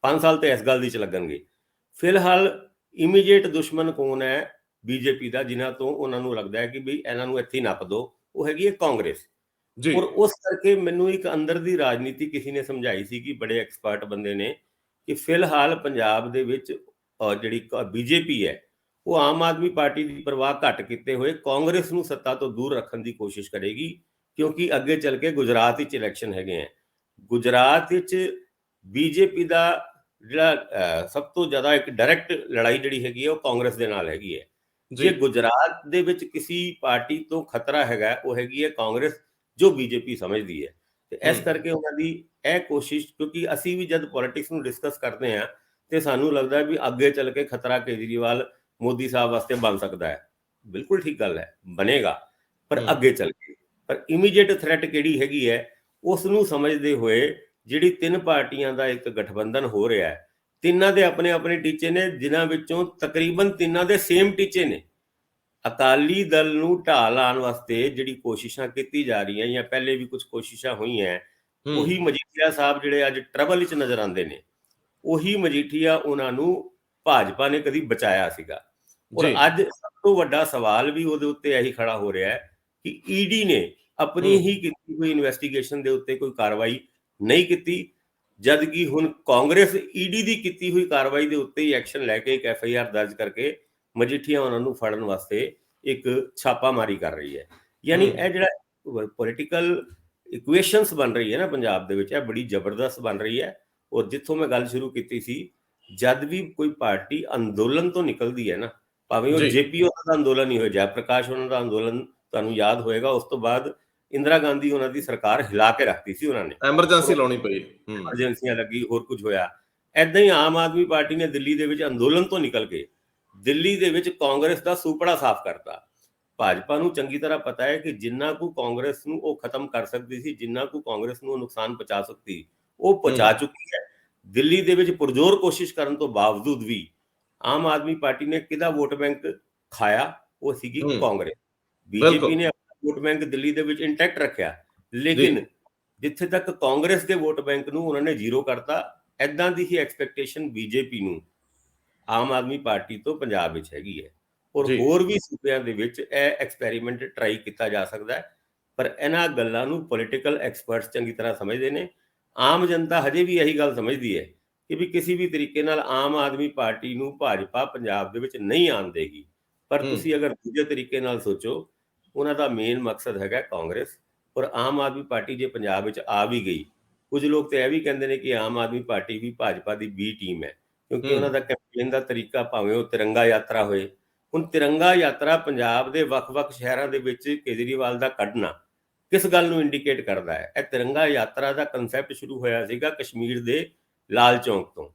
5 ਸਾਲ ਤੇ ਇਸ ਗੱਲ ਦੀ ਚ ਲੱਗਣਗੇ। ਫਿਲਹਾਲ ਇਮੀਡੀਏਟ ਦੁਸ਼ਮਣ ਕੌਣ ਹੈ ਬੀਜੇਪੀ ਦਾ, ਜਿਨ੍ਹਾਂ ਤੋਂ ਉਹਨਾਂ ਨੂੰ ਲੱਗਦਾ ਹੈ ਕਿ ਵੀ ਇਹਨਾਂ ਨੂੰ ਇੱਥੇ ਹੀ ਨੱਪ ਦਿਓ, ਉਹ ਹੈਗੀ ਹੈ ਕਾਂਗਰਸ। ਜੀ, ਔਰ ਉਸ ਕਰਕੇ ਮੈਨੂੰ ਇੱਕ ਅੰਦਰ ਦੀ ਰਾਜਨੀਤੀ ਕਿਸੇ ਨੇ ਸਮਝਾਈ ਸੀ ਕਿ ਬੜੇ ਐਕਸਪਰਟ ਬੰਦੇ ਨੇ ਕਿ ਫਿਲਹਾਲ ਪੰਜਾਬ ਦੇ ਵਿੱਚ ਜਿਹੜੀ ਬੀਜੇਪੀ ਹੈ ਉਹ ਆਮ ਆਦਮੀ ਪਾਰਟੀ ਦੀ ਪਰਵਾਹ ਘੱਟ ਕੀਤੇ ਹੋਏ ਕਾਂਗਰਸ ਨੂੰ ਸੱਤਾ ਤੋਂ ਦੂਰ ਰੱਖਣ ਦੀ ਕੋਸ਼ਿਸ਼ ਕਰੇਗੀ, ਕਿਉਂਕਿ ਅੱਗੇ ਚੱਲ ਕੇ ਗੁਜਰਾਤ ਵਿੱਚ ਇਲੈਕਸ਼ਨ ਹੈਗੇ ਆ। ਗੁਜਰਾਤ ਵਿੱਚ ਬੀਜੇਪੀ ਦਾ ਜਿਹੜਾ ਸਭ ਤੋਂ ਜ਼ਿਆਦਾ ਇੱਕ ਡਾਇਰੈਕਟ ਲੜਾਈ ਜਿਹੜੀ ਹੈਗੀ ਹੈ ਉਹ ਕਾਂਗਰਸ ਦੇ ਨਾਲ ਹੈਗੀ ਹੈ। ਜੇ ਜੀ, ਗੁਜਰਾਤ ਦੇ ਵਿੱਚ ਕਿਸੇ ਪਾਰਟੀ ਤੋਂ ਖਤਰਾ ਹੈਗਾ ਉਹ ਹੈਗੀ ਹੈ ਕਾਂਗਰਸ, ਜੋ ਬੀਜੇਪੀ ਸਮਝਦੀ ਹੈ। ਤੇ ਇਸ ਹੂੰ, ਕਰਕੇ ਉਹਨਾਂ ਦੀ ਇਹ ਕੋਸ਼ਿਸ਼, ਕਿਉਂਕਿ ਅਸੀਂ ਵੀ ਜਦ ਪੋਲਿਟਿਕਸ ਨੂੰ ਡਿਸਕਸ ਕਰਦੇ ਹਾਂ ਤੇ ਸਾਨੂੰ ਲੱਗਦਾ ਵੀ ਅੱਗੇ ਚੱਲ ਕੇ ਖਤਰਾ ਕੇਜਰੀਵਾਲ ਮੋਦੀ ਸਾਹਿਬ ਵਾਸਤੇ ਬਣ ਸਕਦਾ ਹੈ। ਬਿਲਕੁਲ ਠੀਕ ਗੱਲ ਹੈ, ਬਣੇਗਾ, ਪਰ ਹੂੰ, ਅੱਗੇ ਚੱਲ ਕੇ। ਪਰ ਇਮੀਡੀਏਟ ਥ੍ਰੈਟ ਕਿਹੜੀ ਹੈਗੀ ਹੈ ਉਸ ਨੂੰ ਸਮਝਦੇ ਹੋਏ ਜਿਹੜੀ 3 ਪਾਰਟੀਆਂ ਦਾ ਇੱਕ ਗਠਬੰਧਨ ਹੋ ਰਿਹਾ ਹੈ, ਤਿੰਨਾਂ ਦੇ ਆਪਣੇ ਆਪਣੇ ਟੀਚੇ ਨੇ, ਜਿਨ੍ਹਾਂ ਵਿੱਚੋਂ ਤਕਰੀਬਨ ਤਿੰਨਾਂ ਦੇ ਸੇਮ ਟੀਚੇ ਨੇ। ਅਕਾਲੀ ਦਲ ਨੂੰ ਢਾਹ ਲਾਉਣ ਵਾਸਤੇ ਜਿਹੜੀ ਕੋਸ਼ਿਸ਼ਾਂ ਕੀਤੀ ਜਾ ਰਹੀਆਂ ਜਾਂ ਪਹਿਲੇ ਵੀ ਕੁਝ ਕੋਸ਼ਿਸ਼ਾਂ ਹੋਈਆਂ, ਉਹੀ ਹੂੰ, ਮਜੀਠੀਆ ਸਾਹਿਬ ਜਿਹੜੇ ਅੱਜ ਟਰਬਲ ਵਿੱਚ ਨਜ਼ਰ ਆਉਂਦੇ ਨੇ, ਉਹੀ ਮਜੀਠੀਆ ਉਹਨਾਂ ਨੂੰ ਭਾਜਪਾ ਨੇ ਕਦੀ ਬਚਾਇਆ ਸੀਗਾ। ਔਰ ਜੀ, ਅੱਜ ਸਭ ਤੋਂ ਵੱਡਾ ਸਵਾਲ ਵੀ ਉਹਦੇ ਉੱਤੇ ਇਹੀ ਖੜਾ ਹੋ ਰਿਹਾ ਹੈ ਕਿ ਈਡੀ ਨੇ ਆਪਣੀ ਹੂੰ, ਹੀ ਕੀਤੀ ਹੋਈ ਇਨਵੈਸਟੀਗੇਸ਼ਨ ਦੇ ਉੱਤੇ ਕੋਈ ਕਾਰਵਾਈ ਨਹੀਂ ਕੀਤੀ, ਜਦ ਕਿ ਹੁਣ ਕਾਂਗਰਸ ਈਡੀ ਦੀ ਕੀਤੀ ਹੋਈ ਕਾਰਵਾਈ ਦੇ ਉੱਤੇ ਹੀ ਐਕਸ਼ਨ ਲੈ ਕੇ ਇੱਕ ਐਫਆਈਆਰ ਦਰਜ ਕਰਕੇ ਮਜੀਠੀਆ ਉਹਨਾਂ ਨੂੰ ਫੜਨ ਵਾਸਤੇ ਇੱਕ ਛਾਪਾਮਾਰੀ ਕਰ ਰਹੀ ਹੈ। ਯਾਨੀ ਹੂੰ, ਇਹ ਜਿਹੜਾ ਪੋਲੀਟੀਕਲ ਇਕੁਏਸ਼ਨਸ ਬਣ ਰਹੀ ਹੈ ਨਾ ਪੰਜਾਬ ਦੇ ਵਿੱਚ, ਇਹ ਬੜੀ ਜ਼ਬਰਦਸਤ ਬਣ ਰਹੀ ਹੈ। ਔਰ ਜਿੱਥੋਂ ਮੈਂ ਗੱਲ ਸ਼ੁਰੂ ਕੀਤੀ ਸੀ, ਜਦ ਵੀ ਕੋਈ ਪਾਰਟੀ ਅੰਦੋਲਨ ਤੋਂ ਨਿਕਲਦੀ ਹੈ ਨਾ, ਭਾਵੇਂ ਉਹ ਜੀ। ਜੇਪੀ ਉਹਨਾਂ ਦਾ ਅੰਦੋਲਨ ਨਹੀਂ ਹੋਇਆ, ਜੈ ਪ੍ਰਕਾਸ਼ ਉਹਨਾਂ ਦਾ ਅੰਦੋਲਨ ਤੁਹਾਨੂੰ ਯਾਦ ਹੋਏਗਾ, ਉਸ ਤੋਂ ਬਾਅਦ ਇੰਦਰਾ ਗਾਂਧੀ ਉਹਨਾਂ ਦੀ ਸਰਕਾਰ ਹਿਲਾ ਕੇ ਰੱਖਤੀ ਸੀ ਉਹਨਾਂ ਨੇ, ਐਮਰਜੈਂਸੀ ਲਾਉਣੀ ਪਈ। ਹੂੰ, ਐਮਰਜੈਂਸੀਆਂ ਲੱਗੀ, ਹੋਰ ਕੁਝ ਹੋਇਆ। ਏਦਾਂ ਹੀ ਆਮ ਆਦਮੀ ਪਾਰਟੀ ਨੇ ਦਿੱਲੀ ਦੇ ਵਿੱਚ ਅੰਦੋਲਨ ਤੋਂ ਨਿਕਲ ਕੇ ਦਿੱਲੀ ਦੇ ਵਿੱਚ ਕਾਂਗਰਸ ਦਾ ਸੂਪੜਾ ਸਾਫ਼ ਕਰਤਾ। ਭਾਜਪਾ ਨੂੰ ਚੰਗੀ ਤਰ੍ਹਾਂ ਪਤਾ ਹੈ ਕਿ ਜਿੰਨਾ ਕੁ ਕਾਂਗਰਸ ਨੂੰ ਉਹ ਖਤਮ ਕਰ ਸਕਦੀ ਸੀ, ਜਿੰਨਾ ਕੁ ਕਾਂਗਰਸ ਨੂੰ ਨੁਕਸਾਨ ਪਹੁੰਚਾ ਸਕਦੀ, ਉਹ ਪਹੁੰਚਾ ਹੂੰ, ਚੁੱਕੀ ਹੈ। ਦਿੱਲੀ ਦੇ ਵਿੱਚ ਪੁਰਜ਼ੋਰ ਕੋਸ਼ਿਸ਼ ਕਰਨ ਤੋਂ ਬਾਵਜੂਦ ਵੀ ਆਮ ਆਦਮੀ ਪਾਰਟੀ ਨੇ ਕਿਹਦਾ ਵੋਟ ਬੈਂਕ ਖਾਇਆ, ਉਹ ਸੀਗੀ ਹੂੰ, ਕਾਂਗਰਸ। ਬੀਜੇਪੀ ਬਿਲਕੁਲ, ਨੇ ਆਪਣਾ ਵੋਟ ਬੈਂਕ ਦਿੱਲੀ ਦੇ ਵਿੱਚ ਇੰਟੈਕਟ ਰੱਖਿਆ, ਜੀ, ਲੇਕਿਨ ਜਿੱਥੇ ਤੱਕ ਕਾਂਗਰਸ ਦੇ ਵੋਟ ਬੈਂਕ ਨੂੰ ਉਹਨਾਂ ਨੇ ਜ਼ੀਰੋ ਕਰਤਾ। ਏਦਾਂ ਦੀ ਹੀ ਐਕਸਪੈਕਟੇਸ਼ਨ ਬੀਜੇਪੀ ਨੂੰ ਆਮ ਆਦਮੀ ਪਾਰਟੀ ਤੋਂ ਪੰਜਾਬ ਵਿੱਚ ਹੈਗੀ ਹੈ। ਔਰ ਜੀ, ਹੋਰ ਵੀ ਸੂਬਿਆਂ ਦੇ ਵਿੱਚ ਇਹ ਐਕਸਪੈਰੀਮੈਂਟ ਟਰਾਈ ਕੀਤਾ ਜਾ ਸਕਦਾ ਹੈ, ਪਰ ਇਹਨਾਂ ਗੱਲਾਂ ਨੂੰ ਪੋਲੀਟੀਕਲ ਐਕਸਪਰਟਸ ਚੰਗੀ ਤਰ੍ਹਾਂ ਸਮਝਦੇ ਨੇ। ਆਮ ਜਨਤਾ ਹਜੇ ਵੀ ਇਹੀ ਗੱਲ ਸਮਝਦੀ ਹੈ ਕਿ ਵੀ ਕਿਸੇ ਵੀ ਤਰੀਕੇ ਨਾਲ ਆਮ ਆਦਮੀ ਪਾਰਟੀ ਨੂੰ ਭਾਜਪਾ ਪੰਜਾਬ ਦੇ ਵਿੱਚ ਨਹੀਂ ਆਉਣ ਦੇਗੀ। ਪਰ ਹੂੰ, ਤੁਸੀਂ ਅਗਰ ਦੂਜੇ ਤਰੀਕੇ ਨਾਲ ਸੋਚੋ, ਉਹਨਾਂ ਦਾ ਮੇਨ ਮਕਸਦ ਹੈਗਾ ਕਾਂਗਰਸ। ਔਰ ਆਮ ਆਦਮੀ ਪਾਰਟੀ ਜੇ ਪੰਜਾਬ ਵਿੱਚ ਆ ਵੀ ਗਈ, ਕੁਝ ਲੋਕ ਤਾਂ ਇਹ ਵੀ ਕਹਿੰਦੇ ਨੇ ਕਿ ਆਮ ਆਦਮੀ ਪਾਰਟੀ ਵੀ ਭਾਜਪਾ ਦੀ ਬੀ ਟੀਮ ਹੈ, ਕਿਉਂਕਿ ਉਹਨਾਂ ਹੂੰ, ਦਾ ਕੈਂਪੇਨ ਦਾ ਤਰੀਕਾ, ਭਾਵੇਂ ਉਹ ਤਿਰੰਗਾ ਯਾਤਰਾ ਹੋਏ। ਹੁਣ ਤਿਰੰਗਾ ਯਾਤਰਾ ਪੰਜਾਬ ਦੇ ਵੱਖ-ਵੱਖ ਸ਼ਹਿਰਾਂ ਦੇ ਵਿੱਚ ਕੇਜਰੀਵਾਲ ਦਾ ਕੱਢਣਾ ਕਿਸ ਗੱਲ ਨੂੰ ਇੰਡੀਕੇਟ ਕਰਦਾ ਹੈ? ਇਹ ਤਿਰੰਗਾ ਯਾਤਰਾ ਦਾ ਕਨਸੈਪਟ ਸ਼ੁਰੂ ਹੋਇਆ ਸੀਗਾ ਕਸ਼ਮੀਰ ਦੇ ਲਾਲ ਚੌਂਕ ਤੋਂ,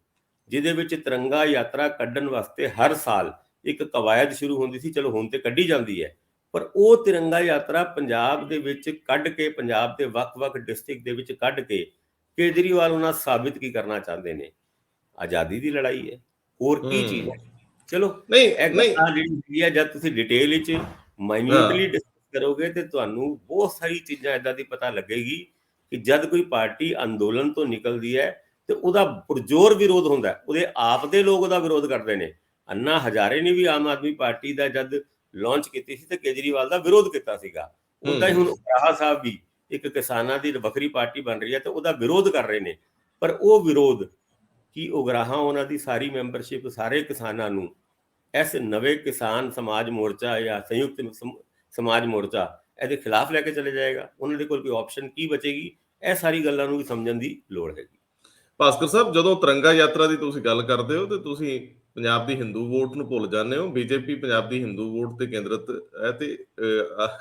ਜਿਹਦੇ ਵਿੱਚ ਤਿਰੰਗਾ ਯਾਤਰਾ ਕੱਢਣ ਵਾਸਤੇ ਹਰ ਸਾਲ ਇੱਕ ਕਵਾਇਦ ਸ਼ੁਰੂ ਹੁੰਦੀ ਸੀ। ਚਲੋ ਹੁਣ ਤੇ ਕੱਢੀ ਜਾਂਦੀ ਹੈ, ਪਰ ਉਹ ਤਿਰੰਗਾ ਯਾਤਰਾ ਪੰਜਾਬ ਦੇ ਵਿੱਚ ਕੱਢ ਕੇ, ਪੰਜਾਬ ਦੇ ਵੱਖ-ਵੱਖ ਡਿਸਟ੍ਰਿਕਟ ਦੇ ਵਿੱਚ ਕੱਢ ਕੇ ਕੇਜਰੀਵਾਲ ਉਹਨਾਂ ਸਾਬਿਤ ਕੀ ਕਰਨਾ ਚਾਹੁੰਦੇ ਨੇ? ਆਜ਼ਾਦੀ ਦੀ ਲੜਾਈ ਹੈ, ਹੋਰ ਕੀ ਚੀਜ਼ ਹੂੰ। ਹੈ? ਚਲੋ ਨਹੀਂ, ਇਹ ਨਹੀਂ, ਗੱਲਾਂ ਜਿਹੜੀ ਹੈਗੀ ਆ, ਜਦ ਤੁਸੀਂ ਡਿਟੇਲ ਵਿੱਚ ਮਾਈਨਿਊਟਲੀ ਹਾਂ, ਡਿਸਕਸ ਕਰੋਗੇ ਤੇ ਤੁਹਾਨੂੰ ਬਹੁਤ ਸਾਰੀ ਚੀਜ਼ਾਂ ਏਦਾਂ ਦੀ ਪਤਾ ਲੱਗੇਗੀ ਕਿ ਜਦ ਕੋਈ ਪਾਰਟੀ ਅੰਦੋਲਨ ਤੋਂ ਨਿਕਲਦੀ ਹੈ ਤੇ ਉਹਦਾ ਪੁਰਜ਼ੋਰ ਵਿਰੋਧ ਹੁੰਦਾ ਹੈ, ਉਹਦੇ ਆਪ ਦੇ ਲੋਕ ਉਹਦਾ ਵਿਰੋਧ ਕਰਦੇ ਨੇ। ਅੰਨਾ ਹਜ਼ਾਰੇ ਨੇ ਵੀ ਆਮ ਆਦਮੀ ਪਾਰਟੀ ਦਾ ਜਦ ਲਾਂਚ ਕੀਤੀ ਸੀ ਤੇ ਕੇਜਰੀਵਾਲ ਦਾ ਵਿਰੋਧ ਕੀਤਾ ਸੀਗਾ। ਉੱਦਾਂ ਹੀ ਹੂੰ, ਹੁਣ ਉਪਰਾਹਾ ਸਾਹਿਬ ਵੀ ਇੱਕ ਕਿਸਾਨਾਂ ਦੀ ਵੱਖਰੀ ਪਾਰਟੀ ਬਣ ਰਹੀ ਹੈ ਤੇ ਉਹਦਾ ਵਿਰੋਧ ਕਰ ਰਹੇ ਨੇ। ਪਰ ਉਹ ਵਿਰੋਧ ਕੀ ਉਗਰਾਹਾਂ ਉਹਨਾਂ ਦੀ ਸਾਰੀ ਮੈਂਬਰਸ਼ਿਪ, ਸਾਰੇ ਕਿਸਾਨਾਂ ਨੂੰ ਇਸ ਨਵੇਂ ਕਿਸਾਨ ਸਮਾਜ ਮੋਰਚਾ ਜਾਂ ਸੰਯੁਕਤ ਸਮਾਜ ਮੋਰਚਾ ਇਹਦੇ ਖਿਲਾਫ ਲੈ ਕੇ ਚਲੇ ਜਾਏਗਾ? ਉਹਨਾਂ ਦੇ ਕੋਲ ਕੋਈ ਆਪਸ਼ਨ ਕੀ ਬਚੇਗੀ? ਇਹ ਸਾਰੀ ਗੱਲਾਂ ਨੂੰ ਵੀ ਸਮਝਣ ਦੀ ਲੋੜ ਹੈਗੀ। ਭਾਸਕਰ ਸਾਹਿਬ, ਜਦੋਂ ਤਿਰੰਗਾ ਯਾਤਰਾ ਦੀ ਤੁਸੀਂ ਗੱਲ ਕਰਦੇ ਹੋ ਤੇ ਤੁਸੀਂ ਪੰਜਾਬ ਦੀ ਹਿੰਦੂ ਵੋਟ ਨੂੰ ਭੁੱਲ ਜਾਂਦੇ ਹੋ। ਬੀਜੇਪੀ ਪੰਜਾਬ ਦੀ ਹਿੰਦੂ ਵੋਟ ਤੇ ਕੇਂਦਰਿਤ ਹੈ ਤੇ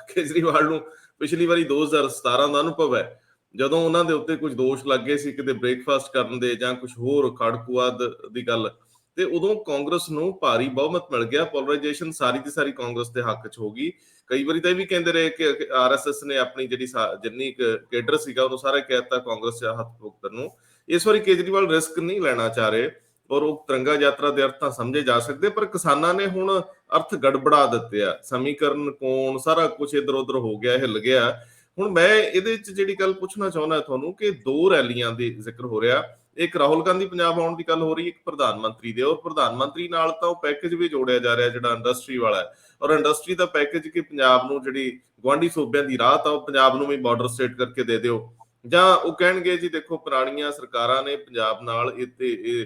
ਕੇਜਰੀਵਾਲ ਨੂੰ ਪਿਛਲੀ ਵਾਰੀ 2017 ਦਾ ਅਨੁਭਵ ਹੈ, ਜਦੋਂ ਉਹਨਾਂ ਦੇ ਉੱਤੇ ਕੁਝ ਦੋਸ਼ ਲੱਗੇ ਸੀ ਕਿਤੇ ਬ੍ਰੇਕਫਾਸਟ ਕਰਨ ਦੇ ਜਾਂ ਕੁਝ ਹੋਰ ਖੜਕੂਵਾਦ ਦੀ ਗੱਲ, ਤੇ ਉਦੋਂ ਕਾਂਗਰਸ ਨੂੰ ਭਾਰੀ ਬਹੁਮਤ ਮਿਲ ਗਿਆ। ਪੋਲਰਾਈਜੇਸ਼ਨ ਸਾਰੀ ਦੀ ਸਾਰੀ ਕਾਂਗਰਸ ਦੇ ਹੱਕ 'ਚ ਹੋ ਗਈ। ਕਈ ਵਾਰੀ ਤਾਂ ਇਹ ਵੀ ਕਹਿੰਦੇ ਰਹੇ ਕਿ ਆਰਐਸਐਸ ਨੇ ਆਪਣੀ ਜਿਹੜੀ ਜਿੰਨੀ ਕੇਡਰ ਸੀਗਾ ਉਹਨੂੰ ਸਾਰਾ ਕਹਿਤਾ ਕਾਂਗਰਸ 'ਚ ਹੱਥ ਪੁੱਤਰ ਨੂੰ। ਇਸ ਵਾਰੀ ਕੇਜਰੀਵਾਲ ਰਿਸਕ ਨਹੀਂ ਲੈਣਾ ਚਾਹ ਰਹੇ, ਔਰ ਉਹ ਤਿਰੰਗਾ ਯਾਤਰਾ ਦੇ ਅਰਥ ਤਾਂ ਸਮਝੇ ਜਾ ਸਕਦੇ, ਪਰ ਕਿਸਾਨਾਂ ਨੇ ਹੁਣ ਅਰਥ ਗੜਬੜਾ ਦਿੱਤੇ ਆ। ਸਮੀਕਰਨ ਕੋਣ ਸਾਰਾ ਕੁਝ ਇੱਧਰ ਉੱਧਰ ਹੋ ਗਿਆ, ਹਿੱਲ ਗਿਆ। ਹੁਣ ਮੈਂ ਇਹਦੇ ਵਿੱਚ ਜਿਹੜੀ ਗੱਲ ਪੁੱਛਣਾ ਚਾਹੁੰਦਾ ਤੁਹਾਨੂੰ ਕਿ 2 ਰੈਲੀਆਂ ਦੇ ਜ਼ਿਕਰ ਹੋ ਰਿਹਾ, ਇੱਕ ਰਾਹੁਲ ਗਾਂਧੀ ਪੰਜਾਬ ਆਉਣ ਦੀ ਗੱਲ ਹੋ ਰਹੀ, ਇੱਕ ਪ੍ਰਧਾਨ ਮੰਤਰੀ ਦੇ, ਔਰ ਪ੍ਰਧਾਨ ਮੰਤਰੀ ਨਾਲ ਤਾਂ ਉਹ ਪੈਕੇਜ ਵੀ ਜੋੜਿਆ ਜਾ ਰਿਹਾ ਜਿਹੜਾ ਇੰਡਸਟਰੀ ਵਾਲਾ ਹੈ, ਔਰ ਇੰਡਸਟਰੀ ਦਾ ਪੈਕੇਜ ਕਿ ਪੰਜਾਬ ਨੂੰ ਜਿਹੜੀ ਗੁਆਂਢੀ ਸੂਬਿਆਂ ਦੀ ਰਾਹਤ ਆ ਉਹ ਪੰਜਾਬ ਨੂੰ ਵੀ ਬਾਰਡਰ ਸਟੇਟ ਕਰਕੇ ਦੇ ਦਿਓ, ਜਾਂ ਉਹ ਕਹਿਣਗੇ ਜੀ ਦੇਖੋ ਪੁਰਾਣੀਆਂ ਸਰਕਾਰਾਂ ਨੇ ਪੰਜਾਬ ਨਾਲ ਇਹ